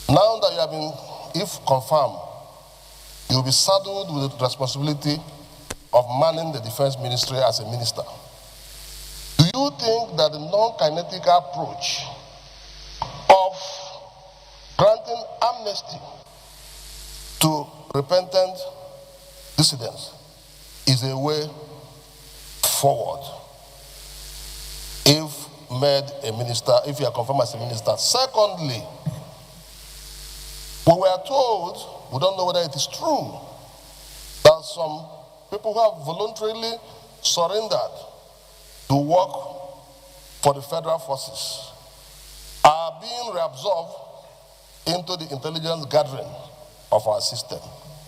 Now that you have been, if confirmed, you'll be saddled with the responsibility of manning the defense ministry as a minister. Do you think that the non-kinetic approach of granting amnesty to repentant dissidents is a way forward if made a minister, if you are confirmed as a minister? Secondly, we were told, we don't know whether it is true, that some people who have voluntarily surrendered to work for the federal forces are being reabsorbed into the intelligence gathering of our system.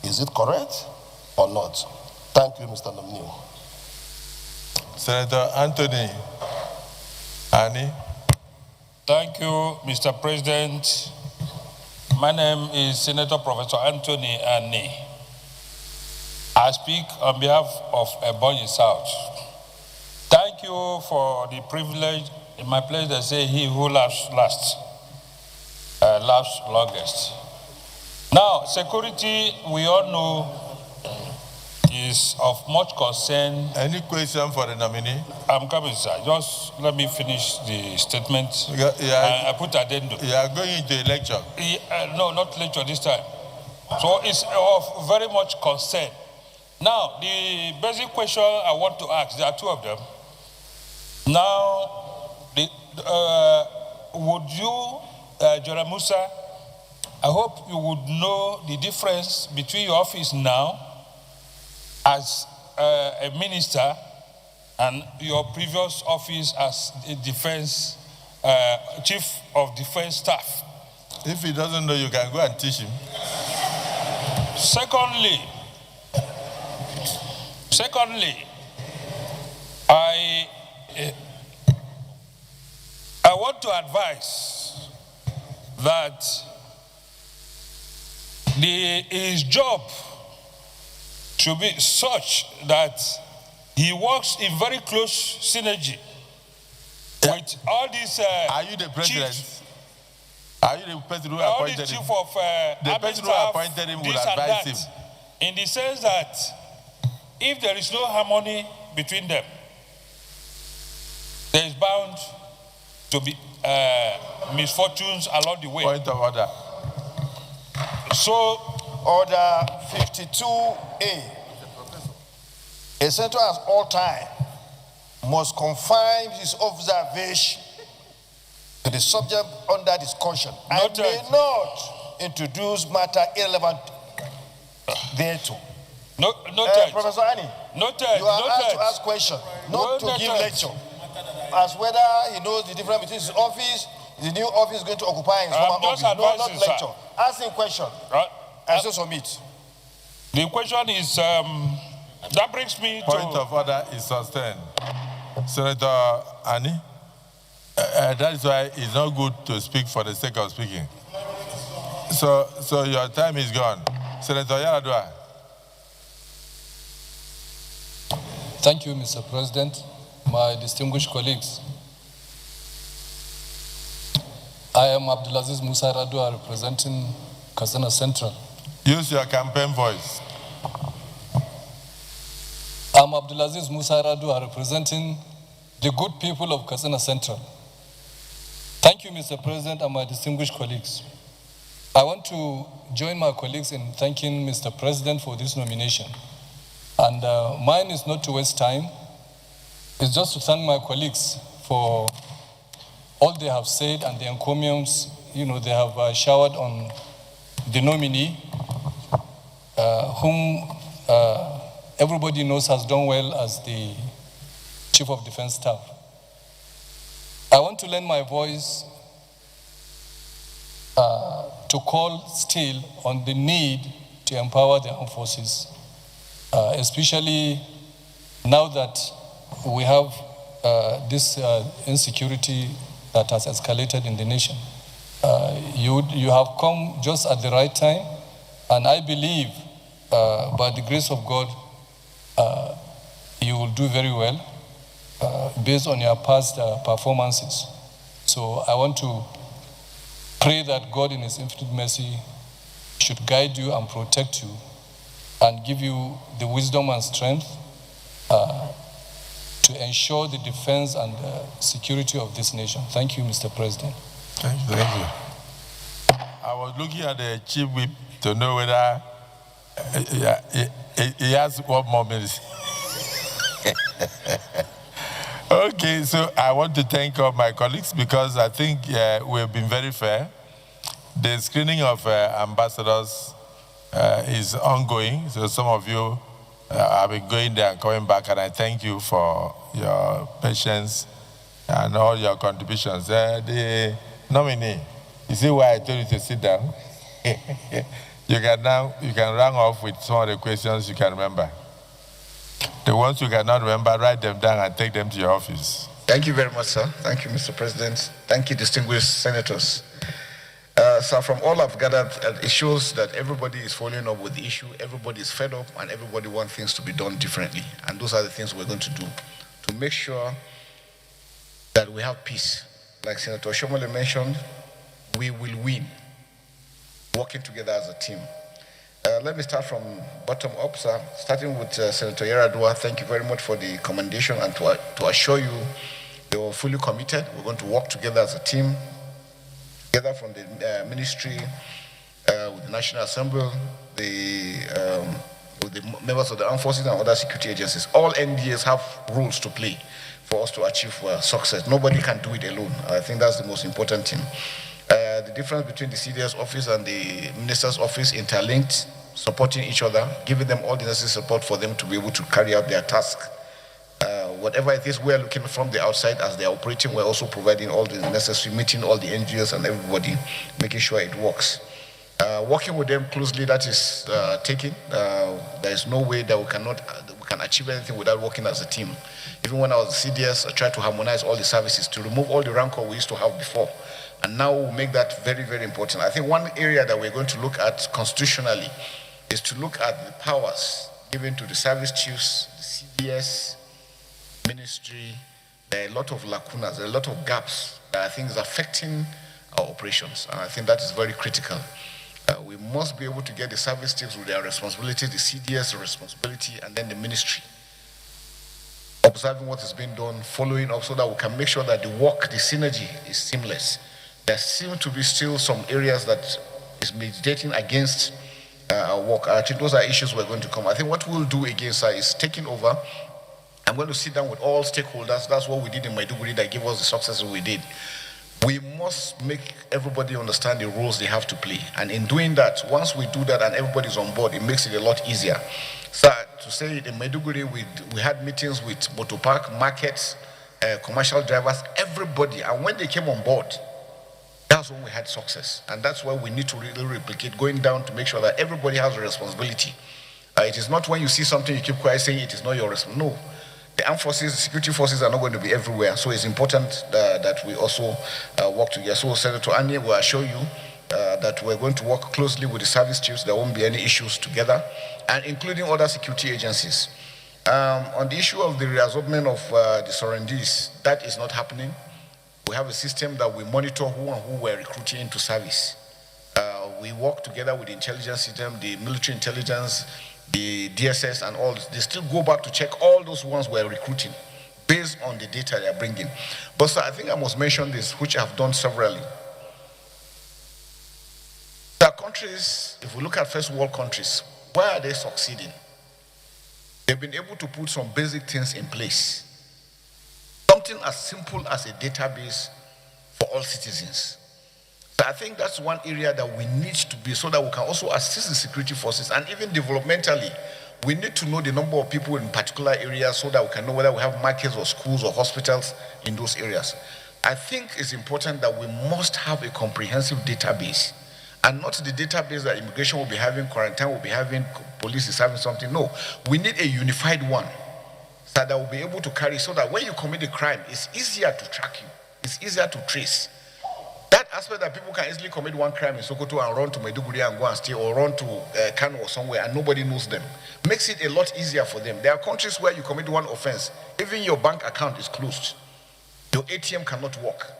Is it correct or not? Thank you, Mr. Nominee. Senator Anthony Ani. Thank you, Mr. President. My name is Senator Professor Anthony Ani. I speak on behalf of Ebonyi South. Thank you for the privilege. In my place, they say he who laughs last, laughs longest. Now, security, we all know, is of much concern. Any question for the nominee? I'm coming, sir. Just let me finish the statement. I put addendum. You are going into a lecture? No, not lecture this time. So it's of very much concern. Now, the basic question I want to ask, there are two of them. Now, would you, General Musa, I hope you would know the difference between your office now as a minister and your previous office as a defense, chief of defense staff. If he doesn't know, you can go and teach him. Secondly, I want to advise that his job should be such that he works in very close synergy with all these Are you the president? chiefs, Are you the president who all the appointed him? chief of The person who appointed him will advise him. in the sense that if there is no harmony between them, there is bound to be misfortunes along the way. Point of order. So, Order 52A. A senator at all time must confine his observation to the subject under discussion and may not introduce matter irrelevant thereto. Professor Ani, you are asked to ask questions, not to give lecture, as whether he knows the difference between his office, the new office going to occupy his former office. No, not lecture. Ask him question. And so submit. The question is, that brings me to... Point of order is sustained. Senator Ani, that is why it's not good to speak for the sake of speaking. So your time is gone. Senator Yaradua. Thank you, Mr. President, my distinguished colleagues. I am Abdulaziz Musa Radua, representing Katsina Central. Use your campaign voice. I'm Abdulaziz Musa Radua, representing the good people of Katsina Central. Thank you, Mr. President, and my distinguished colleagues. I want to join my colleagues in thanking Mr. President for this nomination. And mine is not to waste time. It's just to thank my colleagues for all they have said and the encomiums, they have showered on the nominee, whom everybody knows has done well as the Chief of Defense Staff. I want to lend my voice to call still on the need to empower the armed forces, especially now that we have this insecurity that has escalated in the nation. You have come just at the right time, and I believe by the grace of God, you will do very well based on your past performances. So I want to pray that God in His infinite mercy should guide you and protect you and give you the wisdom and strength to ensure the defense and security of this nation. Thank you, Mr. President. Thank you. I was looking at the chief whip to know whether he has 1 more minute. Okay, so I want to thank all my colleagues because I think we've been very fair. The screening of ambassadors is ongoing, so some of you have been going there and coming back, and I thank you for your patience and all your contributions. The nominee, you see why I told you to sit down? You can run off with some of the questions you can remember. The ones you cannot remember, write them down and take them to your office. Thank you very much, sir. Thank you, Mr. President. Thank you, distinguished senators. Sir, from all I've gathered, it shows that everybody is following up with the issue, everybody is fed up, and everybody wants things to be done differently. And those are the things we're going to do to make sure that we have peace. Like Senator Shomole mentioned, we will win, working together as a team. Let me start from bottom up, sir. Starting with Senator Yaradua, thank you very much for the commendation and to assure you they were fully committed. We're going to work together as a team, together from the ministry, with the National Assembly, with the members of the armed forces and other security agencies. All NDAs have roles to play for us to achieve success. Nobody can do it alone. I think that's the most important thing. The difference between the CDS office and the minister's office interlinked, supporting each other, giving them all the necessary support for them to be able to carry out their task. Whatever it is we're looking from the outside as they're operating, we're also providing all the necessary, meeting all the NGOs and everybody, making sure it works. Working with them closely, that is taking. There is no way that we can achieve anything without working as a team. Even when I was CDS, I tried to harmonize all the services to remove all the rancor we used to have before. And now we'll make that very, very important. I think one area that we're going to look at constitutionally is to look at the powers given to the service chiefs, the CDS, ministry. There are a lot of lacunas, there are a lot of gaps that I think is affecting our operations. And I think that is very critical. We must be able to get the service chiefs with their responsibility, the CDS responsibility, and then the ministry. Observing what is being done, following up so that we can make sure that the work, the synergy is seamless. There seem to be still some areas that is meditating against our work. I think those are issues we're going to come. I think what we'll do again, sir, is taking over. I'm going to sit down with all stakeholders. That's what we did in Maiduguri that gave us the success we did. We must make everybody understand the roles they have to play. And in doing that, once we do that and everybody's on board, it makes it a lot easier. Sir, to say it, in Maiduguri, we had meetings with motor park, markets, commercial drivers, everybody. And when they came on board, that's when we had success. And that's why we need to really replicate, going down to make sure that everybody has a responsibility. It is not when you see something, you keep quiet saying it is not your responsibility. No. The armed forces, the security forces are not going to be everywhere. So it's important that we also work together. So Senator Anye will assure you that we're going to work closely with the service chiefs. There won't be any issues together, and including other security agencies. On the issue of the reabsorbment of the surrendees, that is not happening. We have a system that we monitor who and who we're recruiting into service. We work together with the intelligence system, the military intelligence, the DSS and all, they still go back to check all those ones we're recruiting based on the data they're bringing. But sir, I think I must mention this, which I've done severally. There are countries, if we look at first world countries, why are they succeeding? They've been able to put some basic things in place. Something as simple as a database for all citizens. So I think that's one area that we need to be, so that we can also assist the security forces, and even developmentally, we need to know the number of people in particular areas so that we can know whether we have markets or schools or hospitals in those areas. I think it's important that we must have a comprehensive database, and not the database that immigration will be having, quarantine will be having, police is having something. No, we need a unified one so that we'll be able to carry, so that when you commit a crime, it's easier to track you, it's easier to trace. That aspect that people can easily commit one crime in Sokoto and run to Maiduguri and go and stay, or run to Kano or somewhere and nobody knows them, makes it a lot easier for them. There are countries where you commit one offense, even your bank account is closed. Your ATM cannot work.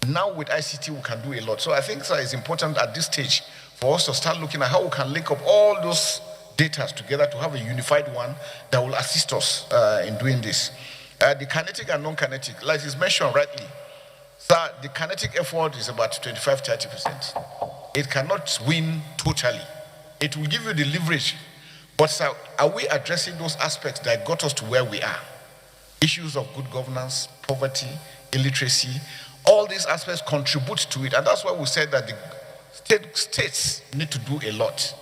Now with ICT, we can do a lot. So I think it's important at this stage for us to start looking at how we can link up all those data together to have a unified one that will assist us in doing this. The kinetic and non-kinetic, like is mentioned rightly, sir, the kinetic effort is about 25-30%. It cannot win totally. It will give you the leverage. But sir, are we addressing those aspects that got us to where we are? Issues of good governance, poverty, illiteracy, all these aspects contribute to it. And that's why we said that the states need to do a lot.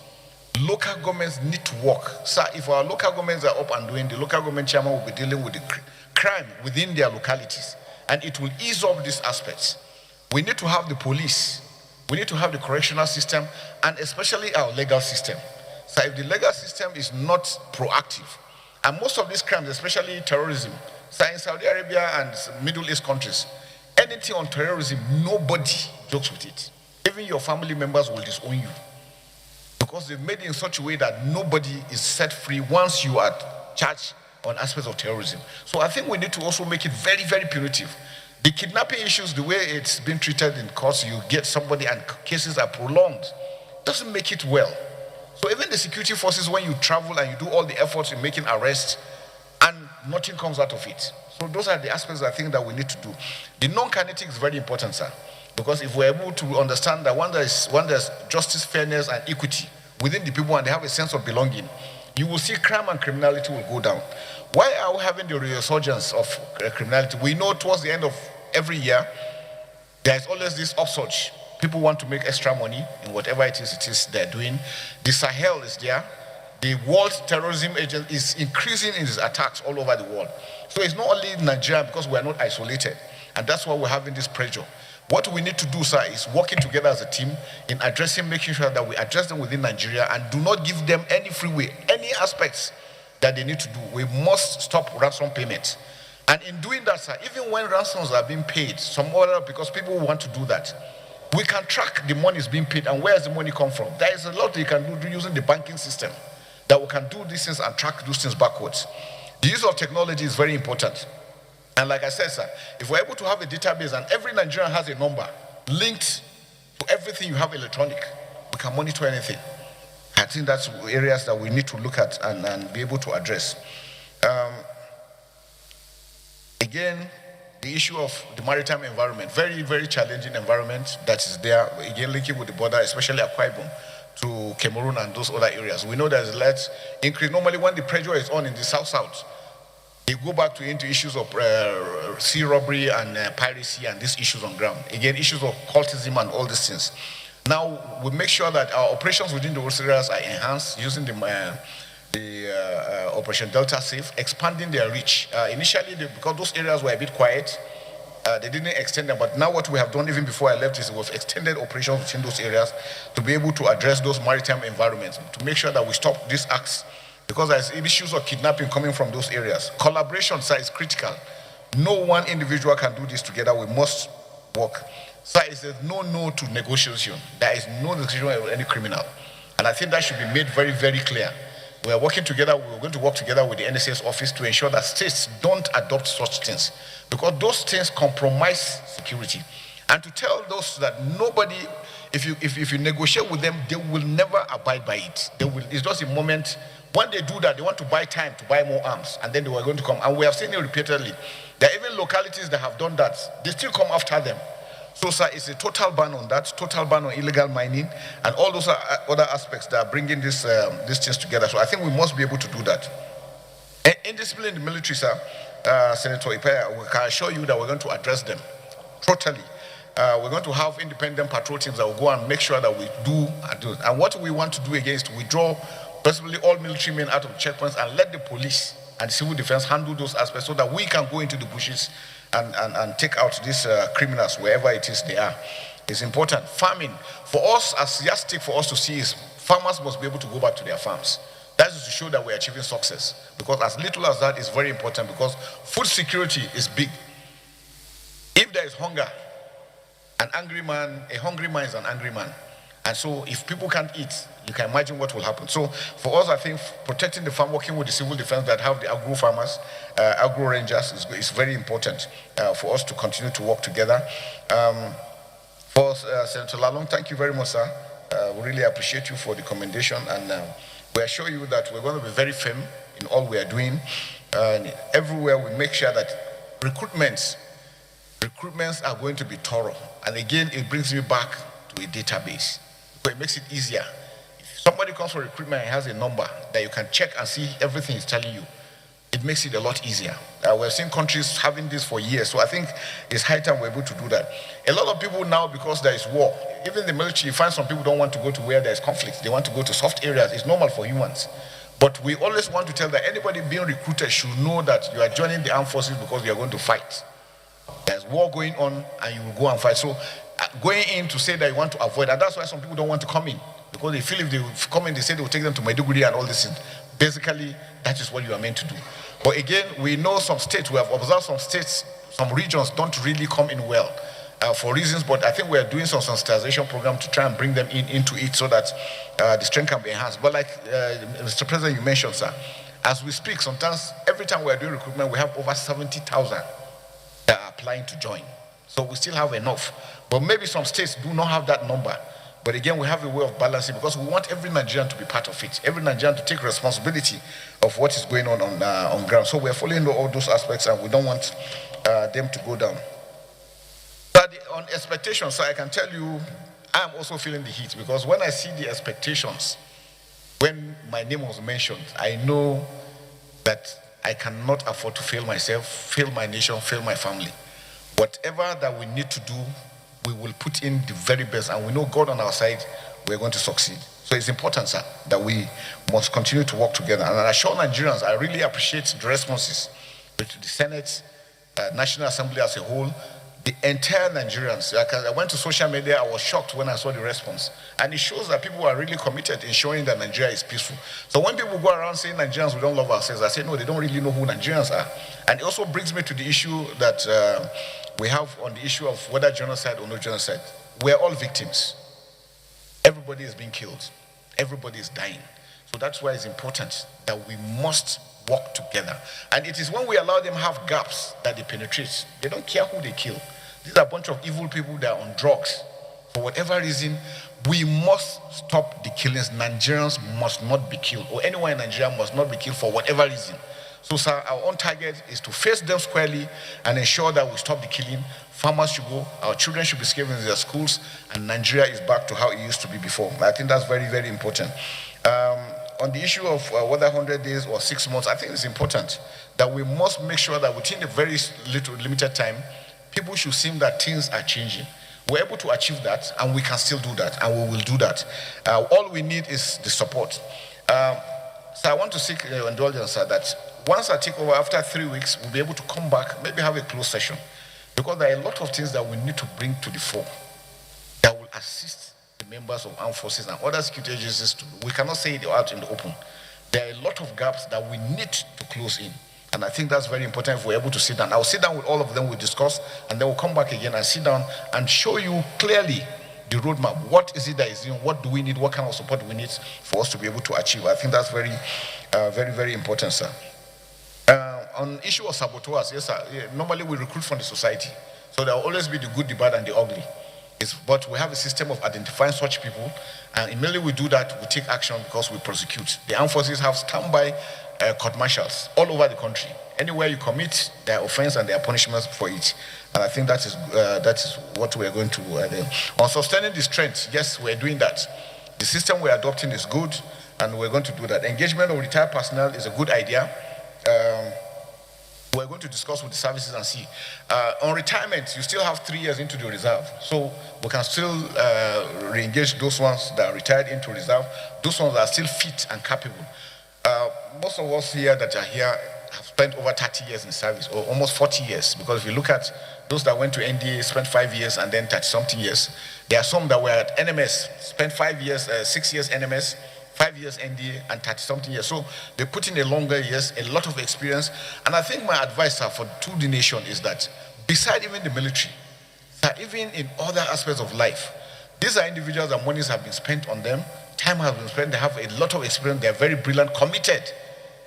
Local governments need to work. Sir, if our local governments are up and doing, the local government chairman will be dealing with the crime within their localities. And it will ease up these aspects. We need to have the police. We need to have the correctional system, and especially our legal system. So if the legal system is not proactive, and most of these crimes, especially terrorism, so in Saudi Arabia and Middle East countries, anything on terrorism, nobody jokes with it. Even your family members will disown you. Because they've made it in such a way that nobody is set free once you are charged on aspects of terrorism. So I think we need to also make it very, very punitive. The kidnapping issues, the way it's been treated in courts, you get somebody and cases are prolonged, doesn't make it well. So even the security forces, when you travel and you do all the efforts in making arrests and nothing comes out of it. So those are the aspects I think that we need to do. The non-kinetic is very important, sir, because if we're able to understand that when there's justice, fairness, and equity within the people, and they have a sense of belonging, you will see crime and criminality will go down. Why are we having the resurgence of criminality? We know towards the end of every year, there is always this upsurge. People want to make extra money in whatever it is they're doing. The Sahel is there. The world terrorism agent is increasing in its attacks all over the world. So it's not only Nigeria, because we are not isolated. And that's why we're having this pressure. What we need to do, sir, is working together as a team in addressing, making sure that we address them within Nigeria and do not give them any freeway, any aspects that they need to do. We must stop ransom payments. And in doing that, sir, even when ransoms are being paid, because people want to do that, we can track the money is being paid and where does the money come from. There is a lot you can do using the banking system, that we can do these things and track those things backwards. The use of technology is very important. And like I said, sir, if we're able to have a database and every Nigerian has a number linked to everything you have electronic, we can monitor anything. I think that's areas that we need to look at and be able to address. Again, the issue of the maritime environment, very, very challenging environment that is there, again linking with the border, especially Akwa Ibom to Cameroon and those other areas. We know there's a lot increase. Normally when the pressure is on in the south-south, they go back into issues of sea robbery and piracy and these issues on ground. Again, issues of cultism and all these things. Now, we make sure that our operations within those areas are enhanced using the Operation Delta Safe, expanding their reach. Initially, because those areas were a bit quiet, they didn't extend them. But now what we have done even before I left is we've extended operations within those areas to be able to address those maritime environments, to make sure that we stop these acts. Because there's issues of kidnapping coming from those areas. Collaboration, sir, is critical. No one individual can do this together. We must work. Sir, it says no to negotiation. There is no negotiation with any criminal. And I think that should be made very, very clear. We are working together. We're going to work together with the NSA's office to ensure that states don't adopt such things, because those things compromise security. And to tell those that nobody, if you negotiate with them, they will never abide by it. It's just a moment. When they do that, they want to buy time to buy more arms, and then they were going to come. And we have seen it repeatedly. There are even localities that have done that. They still come after them. So, sir, it's a total ban on that, total ban on illegal mining, and all those other aspects that are bringing these things together. So I think we must be able to do that. Indiscipline in the military, sir, Senator Ipaya, we can assure you that we're going to address them totally. We're going to have independent patrol teams that will go and make sure that we do. And what we want to do again is to withdraw possibly all military men out of checkpoints and let the police and civil defense handle those aspects so that we can go into the bushes and take out these criminals wherever it is they are. It's important. Farming, for us, as yardstick for us to see is farmers must be able to go back to their farms. That is to show that we're achieving success. Because as little as that is very important, because food security is big. If there is hunger, a hungry man is an angry man. And so if people can't eat, you can imagine what will happen. So for us, I think protecting the farm, working with the civil defense that have the agro farmers, agro rangers is very important for us to continue to work together. For Senator Lalong, thank you very much, sir. We really appreciate you for the commendation, and we assure you that we're going to be very firm in all we are doing. And everywhere we make sure that recruitments are going to be thorough. And again, it brings me back to a database. So it makes it easier. If somebody comes for recruitment and has a number that you can check and see everything he's telling you, it makes it a lot easier. We've seen countries having this for years, so I think it's high time we're able to do that. A lot of people now, because there is war, even the military, you find some people don't want to go to where there's conflict. They want to go to soft areas. It's normal for humans. But we always want to tell that anybody being recruited should know that you are joining the armed forces because you are going to fight. There's war going on and you will go and fight. So going in to say that you want to avoid, and that's why some people don't want to come in, because they feel if they come in, they say they will take them to Maiduguri and all this. Basically, that is what you are meant to do. But again, we know some states, we have observed some states, some regions don't really come in well for reasons, but I think we are doing some sensitization program to try and bring them into it so that the strength can be enhanced. But like Mr. President, you mentioned, sir, as we speak, sometimes every time we are doing recruitment, we have over 70,000 that are applying to join. So we still have enough. But maybe some states do not have that number. But again, we have a way of balancing because we want every Nigerian to be part of it, every Nigerian to take responsibility of what is going on ground. So we are following all those aspects, and we don't want them to go down. But on expectations, so I can tell you, I am also feeling the heat, because when I see the expectations, when my name was mentioned, I know that I cannot afford to fail myself, fail my nation, fail my family. Whatever that we need to do, we will put in the very best, and we know God on our side, we're going to succeed. So it's important, sir, that we must continue to work together. And I assure Nigerians, I really appreciate the responses to the Senate, National Assembly as a whole, the entire Nigerians. I went to social media, I was shocked when I saw the response. And it shows that people are really committed in showing that Nigeria is peaceful. So when people go around saying Nigerians, we don't love ourselves, I say, no, they don't really know who Nigerians are. And it also brings me to the issue that we have on the issue of whether genocide or no genocide. We're all victims. Everybody is being killed. Everybody is dying. So that's why it's important that we must work together. And it is when we allow them have gaps that they penetrate. They don't care who they kill. These are a bunch of evil people that are on drugs. For whatever reason, we must stop the killings. Nigerians must not be killed, or anyone in Nigeria must not be killed for whatever reason. So, sir, our own target is to face them squarely and ensure that we stop the killing. Farmers should go, our children should be safe in their schools, and Nigeria is back to how it used to be before. I think that's very, very important. On the issue of whether 100 days or 6 months, I think it's important that we must make sure that within a very limited time, people should see that things are changing. We're able to achieve that, and we can still do that, and we will do that. All we need is the support. So I want to seek indulgence, sir, that once I take over after 3 weeks, we'll be able to come back, maybe have a closed session, because there are a lot of things that we need to bring to the fore that will assist the members of armed forces and other security agencies. We cannot say it out in the open. There are a lot of gaps that we need to close in. And I think that's very important if we're able to sit down. I'll sit down with all of them, we'll discuss, and then we'll come back again and sit down and show you clearly the roadmap. What is it that is in? What do we need? What kind of support do we need for us to be able to achieve? I think that's very, very important, sir. On issue of saboteurs, yes, sir. Normally we recruit from the society. So there will always be the good, the bad, and the ugly. But we have a system of identifying such people, and immediately we do that, we take action because we prosecute. The armed forces have standby court martials all over the country. Anywhere you commit their offense and their punishments for it. And I think that is what we are going to do. On sustaining the strength, yes, we're doing that. The system we're adopting is good, and we're going to do that. Engagement of retired personnel is a good idea. We're going to discuss with the services and see. On retirement, you still have 3 years into the reserve. So we can still re-engage those ones that are retired into reserve, those ones that are still fit and capable. Most of us here that are here have spent over 30 years in service, or almost 40 years, because if you look at those that went to NDA, spent 5 years and then 30-something years. There are some that were at NMS, spent 5 years, 6 years NMS, 5 years NDA, and 30-something years. So they put in a longer years, a lot of experience. And I think my advice to the nation is that, beside even the military, that even in other aspects of life, these are individuals that monies have been spent on them, time has been spent, they have a lot of experience, they're very brilliant, committed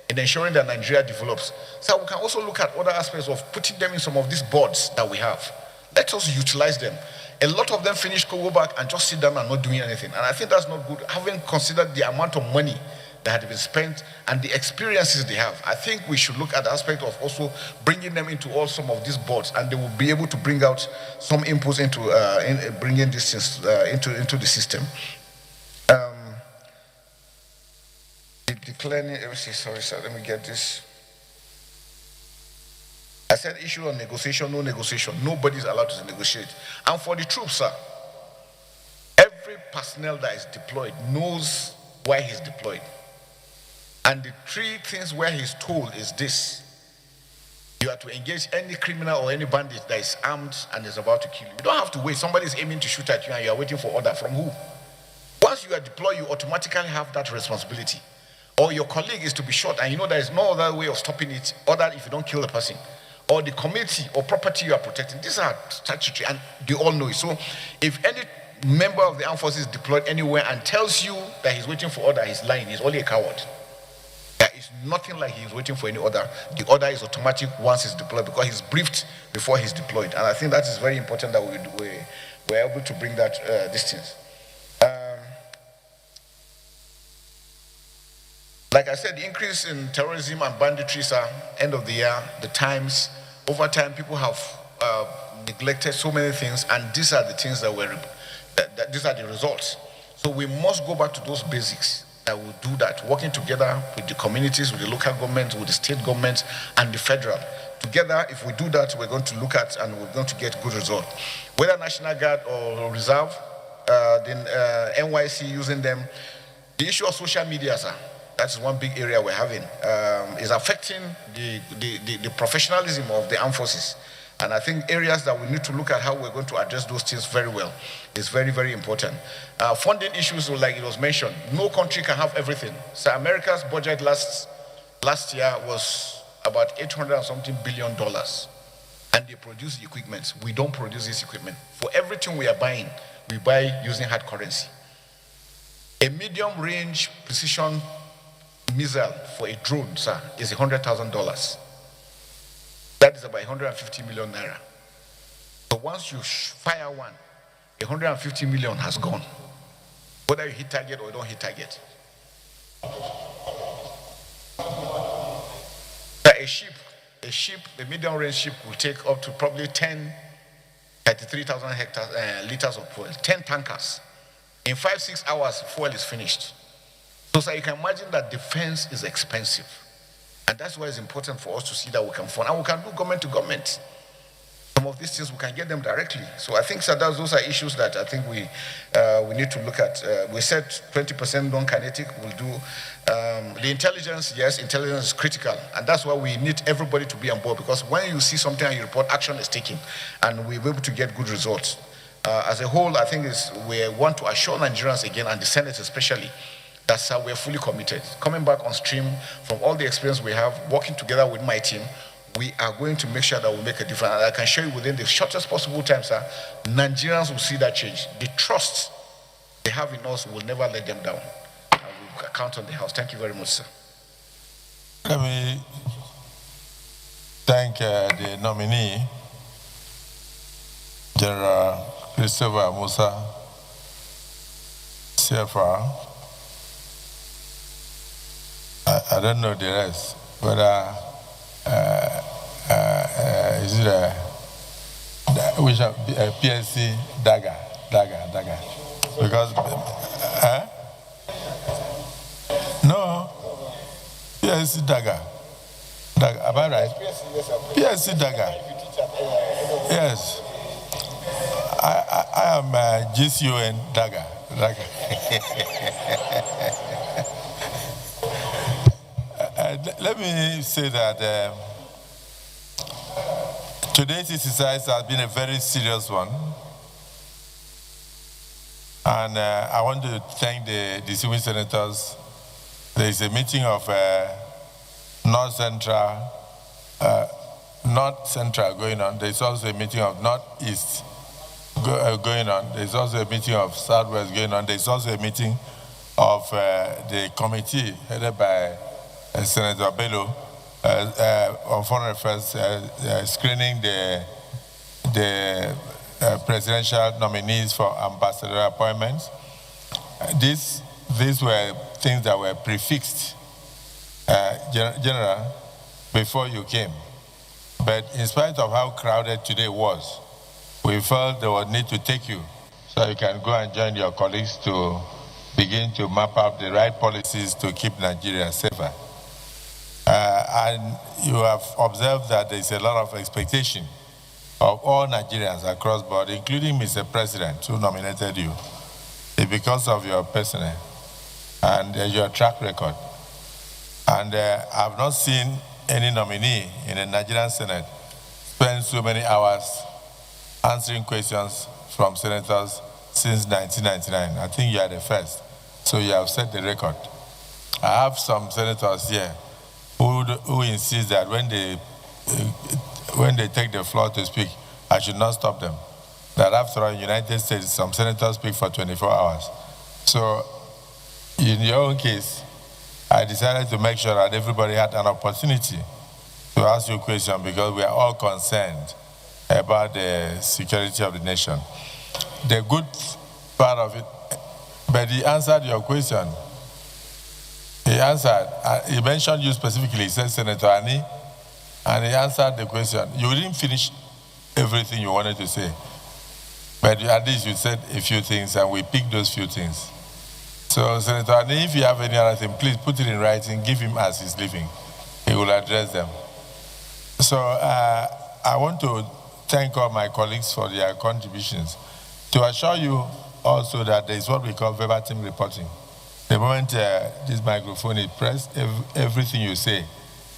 in ensuring that Nigeria develops. So we can also look at other aspects of putting them in some of these boards that we have. Let us utilize them. A lot of them finish, go back and just sit down and not doing anything. And I think that's not good. Having considered the amount of money that had been spent and the experiences they have, I think we should look at the aspect of also bringing them into all some of these boards, and they will be able to bring out some inputs into bringing these things into the system. Declaring, sorry, sir, let me get this. I said issue on negotiation, no negotiation. Nobody's allowed to negotiate. And for the troops, sir, every personnel that is deployed knows why he's deployed. And the 3 things where he's told is this: you are to engage any criminal or any bandit that is armed and is about to kill you. You don't have to wait. Somebody is aiming to shoot at you and you are waiting for order from who? Once you are deployed, you automatically have that responsibility. Or your colleague is to be shot and you know there is no other way of stopping it other if you don't kill the person. Or the community or property you are protecting. These are statutory and they all know it. So if any member of the armed forces is deployed anywhere and tells you that he's waiting for order, he's lying. He's only a coward. There is nothing like he's waiting for any order. The order is automatic once he's deployed because he's briefed before he's deployed. And I think that is very important that we're able to bring that distance. Like I said, the increase in terrorism and banditry, sir, end of the year, the times, over time, people have neglected so many things, and these are the things these are the results. So we must go back to those basics that will do that, working together with the communities, with the local governments, with the state governments, and the federal. Together, if we do that, we're going to look at and we're going to get good results. Whether National Guard or Reserve, then NYC using them, the issue of social media, sir, that's one big area we're having, is affecting the professionalism of the armed forces. And I think areas that we need to look at how we're going to address those things very well is very, very important. Funding issues, like it was mentioned, no country can have everything. So America's budget last year was about $800-something billion. And they produce the equipment. We don't produce this equipment. For everything we are buying, we buy using hard currency. A medium-range precision missile for a drone, sir, is $100,000. That is about 150 million naira. So once you fire one, 150 million has gone. Whether you hit target or you don't hit target. A ship, a medium-range ship will take up to probably 33,000 liters of fuel, 10 tankers. In 5-6 hours, fuel is finished. So you can imagine that defense is expensive. And that's why it's important for us to see that we can fund. And we can do government to government. Some of these things, we can get them directly. So I think those are issues that I think we need to look at. We said 20% non-kinetic. We'll do the intelligence. Yes, intelligence is critical. And that's why we need everybody to be on board. Because when you see something and you report, action is taken. And we're able to get good results. As a whole, I think we want to assure Nigerians again, and the Senate especially, that's how we're fully committed. Coming back on stream from all the experience we have, working together with my team, we are going to make sure that we make a difference. And I can show you within the shortest possible time, sir, Nigerians will see that change. The trust they have in us will never let them down. And we'll count on the house. Thank you very much, sir. Let me thank the nominee, General Christopher Musa, CFR. I don't know the rest, whether is it which PSC Daga, because no, PSC Daga, am I right? PSC Daga, yes. I am GCON Daga. Let me say that today's exercise has been a very serious one. And I want to thank the distinguished senators. There is a meeting of North Central going on. There is also a meeting of Northeast going on. There is also a meeting of Southwest going on. There is also a meeting of the committee headed by Senator Bello on foreign affairs, screening the presidential nominees for ambassadorial appointments. These were things that were prefixed, General, before you came. But in spite of how crowded today was, we felt there was need to take you so you can go and join your colleagues to begin to map out the right policies to keep Nigeria safer. And you have observed that there is a lot of expectation of all Nigerians across board, including Mr. President, who nominated you. It's because of your personnel and your track record. And I've not seen any nominee in the Nigerian Senate spend so many hours answering questions from senators since 1999. I think you are the first. So you have set the record. I have some senators here who insist that when they take the floor to speak, I should not stop them. That after all, in the United States, some senators speak for 24 hours. So in your own case, I decided to make sure that everybody had an opportunity to ask you a question because we are all concerned about the security of the nation. The good part of it, but he answered your question. He answered, he mentioned you specifically, he said Senator Ani, and he answered the question. You didn't finish everything you wanted to say, but at least you said a few things and we picked those few things. So Senator Ani, if you have any other thing, please put it in writing, give him as he's leaving. He will address them. So I want to thank all my colleagues for their contributions. To assure you also that there is what we call verbatim reporting. The moment this microphone is pressed, everything you say,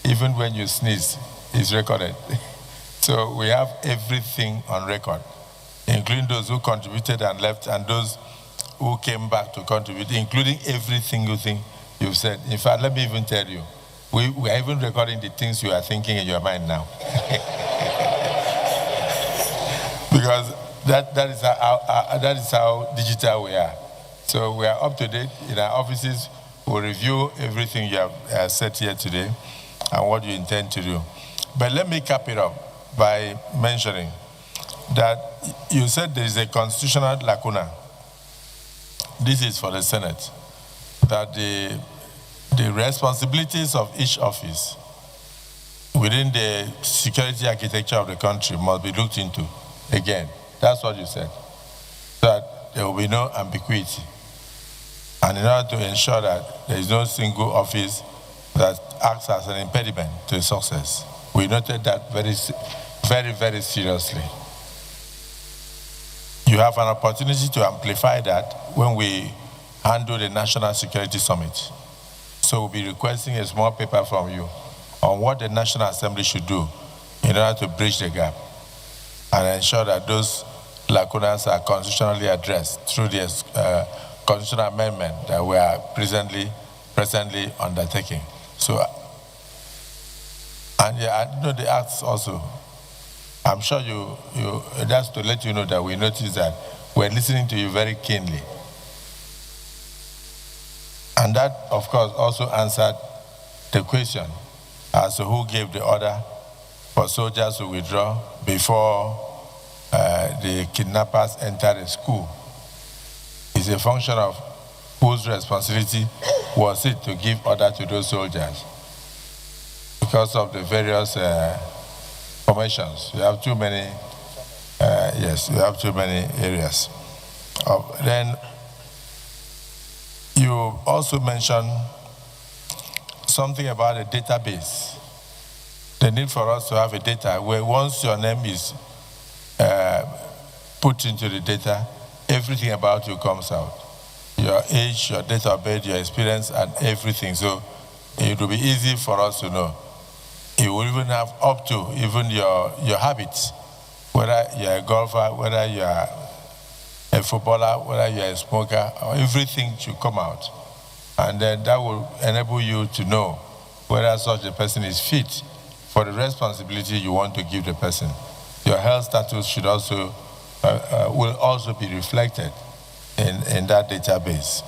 even when you sneeze, is recorded. So we have everything on record, including those who contributed and left and those who came back to contribute, including every single thing you've said. In fact, let me even tell you, we are even recording the things you are thinking in your mind now. Because that is how digital we are. So we are up to date in our offices. We'll review everything you have said here today and what you intend to do. But let me cap it up by mentioning that you said there is a constitutional lacuna. This is for the Senate, that the responsibilities of each office within the security architecture of the country must be looked into again. That's what you said. That there will be no ambiguity. And in order to ensure that there is no single office that acts as an impediment to success. We noted that very, very seriously. You have an opportunity to amplify that when we handle the National Security Summit. So we'll be requesting a small paper from you on what the National Assembly should do in order to bridge the gap and ensure that those lacunas are constitutionally addressed through the constitutional amendment that we are presently undertaking. So, and yeah, I know the acts also. I'm sure that's to let you know that we noticed that we're listening to you very keenly. And that, of course, also answered the question as to who gave the order for soldiers to withdraw before the kidnappers entered a school. It's a function of whose responsibility was it to give order to those soldiers? Because of the various formations. You have too many, yes, you have too many areas. Then you also mentioned something about a database. The need for us to have a data where once your name is put into the data, everything about you comes out. Your age, your date of birth, your experience, and everything. So it will be easy for us to know. You will even have up to even your habits, whether you're a golfer, whether you're a footballer, whether you're a smoker, or everything should come out. And then that will enable you to know whether such a person is fit for the responsibility you want to give the person. Your health status should also will also be reflected in that database.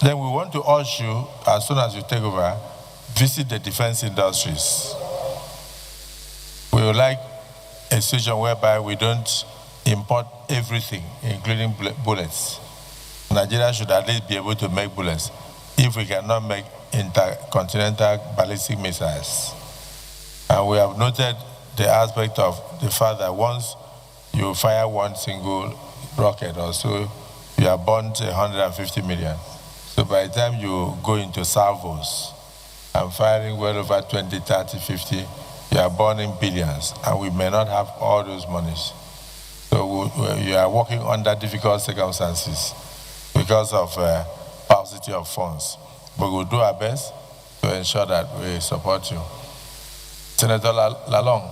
Then we want to urge you, as soon as you take over, visit the defense industries. We would like a situation whereby we don't import everything, including bullets. Nigeria should at least be able to make bullets if we cannot make intercontinental ballistic missiles. And we have noted the aspect of the fact that once you fire one single rocket or so, you have burnt 150 million. So by the time you go into salvos and firing well over 20, 30, 50, you are burning billions, and we may not have all those monies. So you are working under difficult circumstances because of paucity of funds. But we'll do our best to ensure that we support you. Senator Lalong,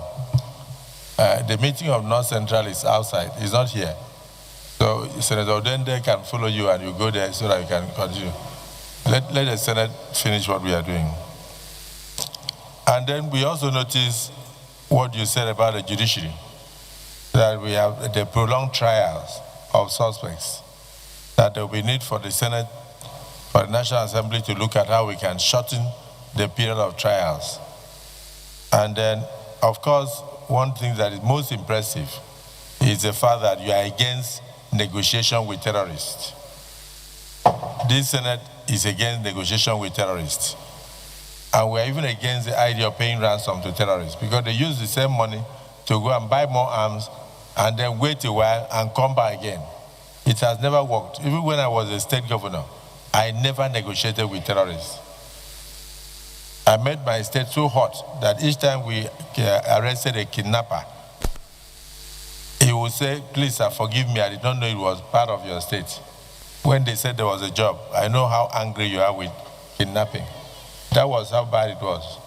the meeting of North Central is outside, it's not here. So Senator Odende can follow you and you go there so that you can continue. Let the Senate finish what we are doing. And then we also notice what you said about the judiciary, that we have the prolonged trials of suspects, that there will be need for the Senate, for the National Assembly to look at how we can shorten the period of trials. And then, of course, one thing that is most impressive is the fact that you are against negotiation with terrorists. This Senate is against negotiation with terrorists. And we are even against the idea of paying ransom to terrorists because they use the same money to go and buy more arms and then wait a while and come back again. It has never worked. Even when I was a state governor, I never negotiated with terrorists. I made my state so hot that each time we arrested a kidnapper, he would say, please, sir, forgive me, I did not know it was part of your state. When they said there was a job, I know how angry you are with kidnapping. That was how bad it was.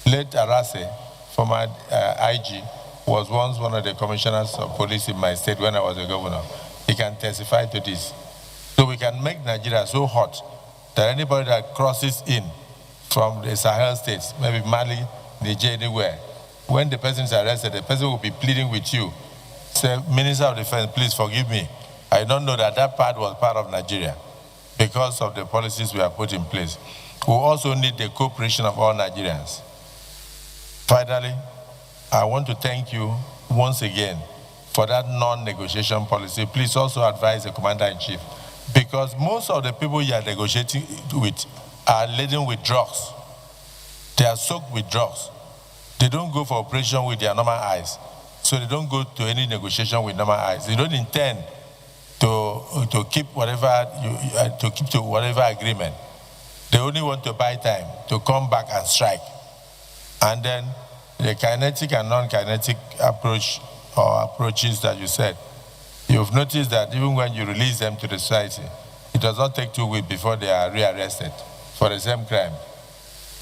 Late Arase, former IG, was once one of the commissioners of police in my state when I was a governor. He can testify to this. So we can make Nigeria so hot that anybody that crosses in from the Sahel states, maybe Mali, Niger, anywhere, when the person is arrested, the person will be pleading with you. Say, Minister of Defense, please forgive me. I don't know that that part was part of Nigeria because of the policies we have put in place. We also need the cooperation of all Nigerians. Finally, I want to thank you once again for that non-negotiation policy. Please also advise the Commander-in-Chief because most of the people you are negotiating with are laden with drugs. They are soaked with drugs. They don't go for operation with their normal eyes. So they don't go to any negotiation with normal eyes. They don't intend to keep whatever to whatever agreement. They only want to buy time to come back and strike. And then the kinetic and non-kinetic approach or approaches that you said, you've noticed that even when you release them to the society, it does not take 2 weeks before they are rearrested for the same crime.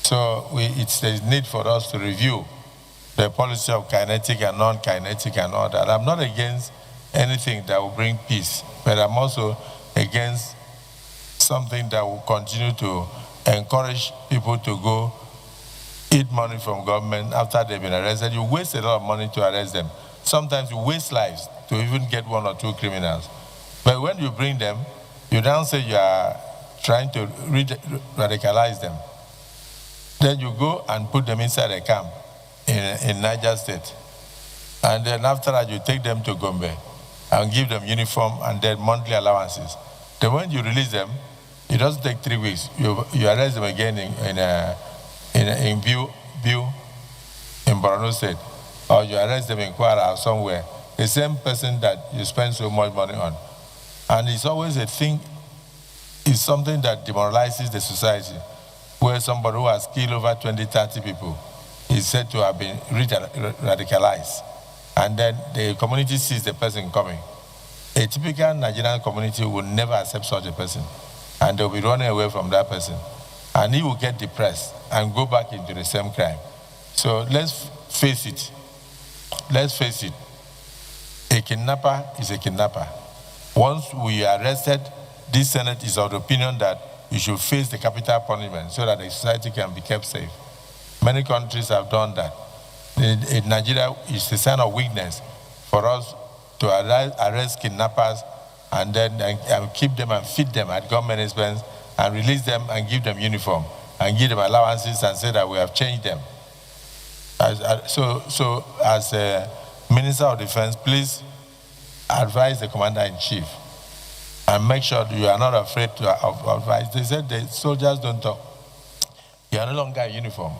So there's need for us to review the policy of kinetic and non-kinetic and all that. I'm not against anything that will bring peace, but I'm also against something that will continue to encourage people to go eat money from government after they've been arrested. You waste a lot of money to arrest them. Sometimes you waste lives to even get 1 or 2 criminals. But when you bring them, you don't say you are trying to radicalize them. Then you go and put them inside a camp in Niger State. And then after that, you take them to Gombe and give them uniform and then monthly allowances. Then when you release them, it doesn't take 3 weeks. You arrest them again in View in Borno State, or you arrest them in Kwara or somewhere. The same person that you spend so much money on. And it's always a thing, it's something that demoralizes the society, where somebody who has killed over 20, 30 people is said to have been radicalized. And then the community sees the person coming. A typical Nigerian community will never accept such a person. And they'll be running away from that person. And he will get depressed and go back into the same crime. So let's face it. Let's face it. A kidnapper is a kidnapper. Once we are arrested, this Senate is of the opinion that you should face the capital punishment so that the society can be kept safe. Many countries have done that. In Nigeria, it's a sign of weakness for us to arrest kidnappers and then and keep them and feed them at government expense and release them and give them uniform and give them allowances and say that we have changed them. So as a Minister of Defense, please advise the Commander-in-Chief and make sure you are not afraid of advice. They said the soldiers don't talk. You are no longer in uniform.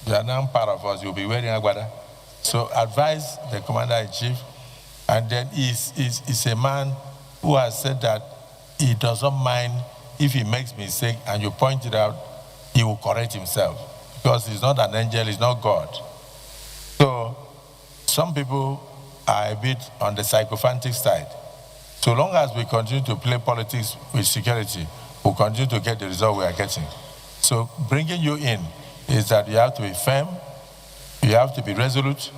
You are now part of us. You'll be wearing agbada. So advise the Commander-in-Chief, and then he's a man who has said that he doesn't mind if he makes mistake and you point it out, he will correct himself because he's not an angel, he's not God. So some people are a bit on the sycophantic side. So long as we continue to play politics with security, we'll continue to get the result we are getting. So bringing you in is that you have to be firm, you have to be resolute,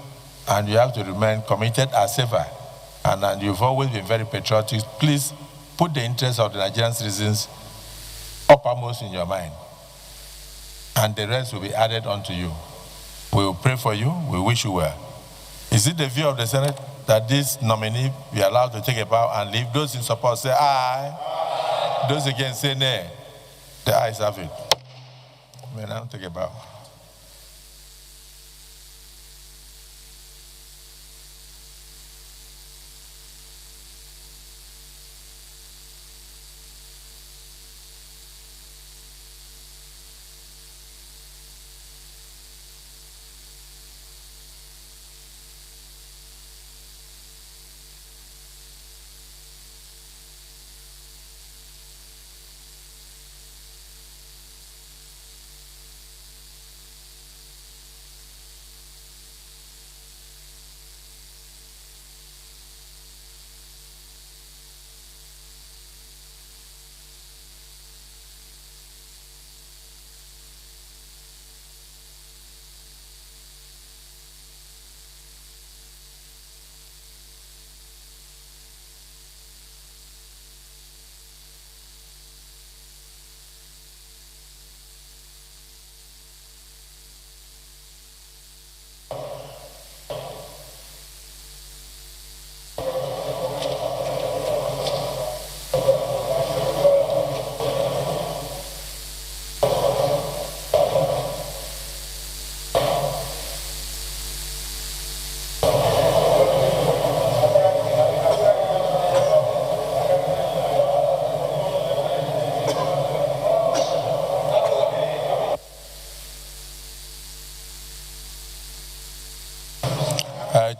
and you have to remain committed as ever. And you've always been very patriotic. Please put the interests of the Nigerian citizens uppermost in your mind. And the rest will be added onto you. We will pray for you. We wish you well. Is it the view of the Senate that this nominee be allowed to take a bow and leave? Those in support say aye. Aye. Those against say nay. The ayes have it. May now take a bow.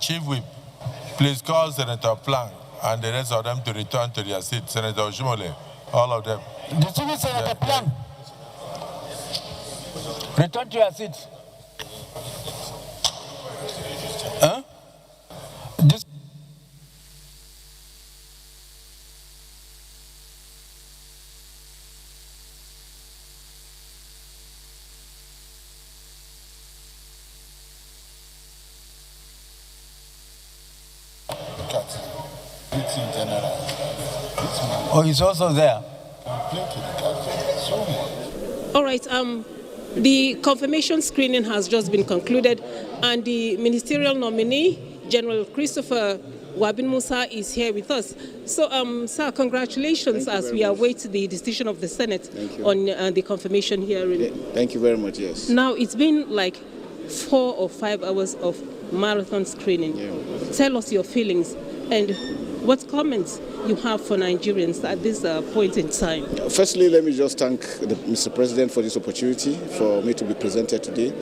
Chief Whip, please call Senator Plank and the rest of them to return to their seat. Senator Oshimole, all of them. The Chief Senator Plank, return to your seat. Huh? This Oh, he's also there. All right. The confirmation screening has just been concluded, and the ministerial nominee, General Christopher Wabin Musa, is here with us. So, sir, congratulations as we await the decision of the Senate on the confirmation hearing. Thank you very much, yes. Now, it's been like 4 or 5 hours of marathon screening. Tell us your feelings and what comments you have for Nigerians at this point in time. Firstly, let me just thank Mr. President for this opportunity for me to be presented today.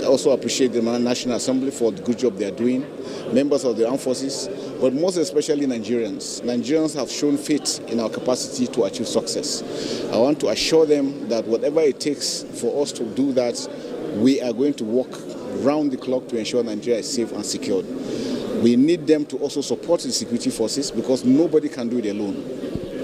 I also appreciate the National Assembly for the good job they are doing, members of the armed forces, but most especially Nigerians. Nigerians have shown faith in our capacity to achieve success. I want to assure them that whatever it takes for us to do that, we are going to work round the clock to ensure Nigeria is safe and secured. We need them to also support the security forces because nobody can do it alone.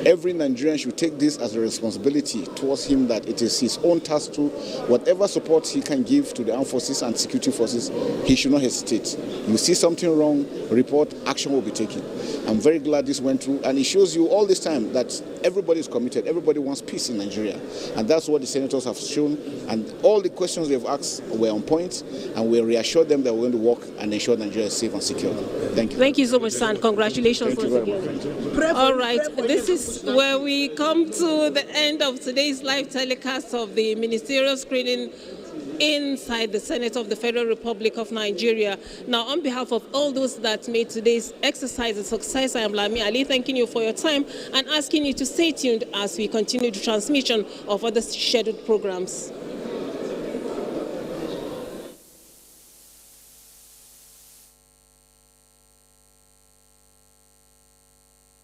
Every Nigerian should take this as a responsibility towards him that it is his own task to, whatever support he can give to the armed forces and security forces, he should not hesitate. You see something wrong, report, action will be taken. I'm very glad this went through, and it shows you all this time that everybody is committed, everybody wants peace in Nigeria, and that's what the senators have shown, and all the questions they've asked were on point, and we reassured them that we're going to work and ensure Nigeria is safe and secure. Thank you. Thank you so much, sir, and congratulations. Thank you very much. All right, this is where we come to the end of today's live telecast of the ministerial screening inside the Senate of the Federal Republic of Nigeria. Now, on behalf of all those that made today's exercise a success, I am Lami Ali, thanking you for your time and asking you to stay tuned as we continue the transmission of other scheduled programs.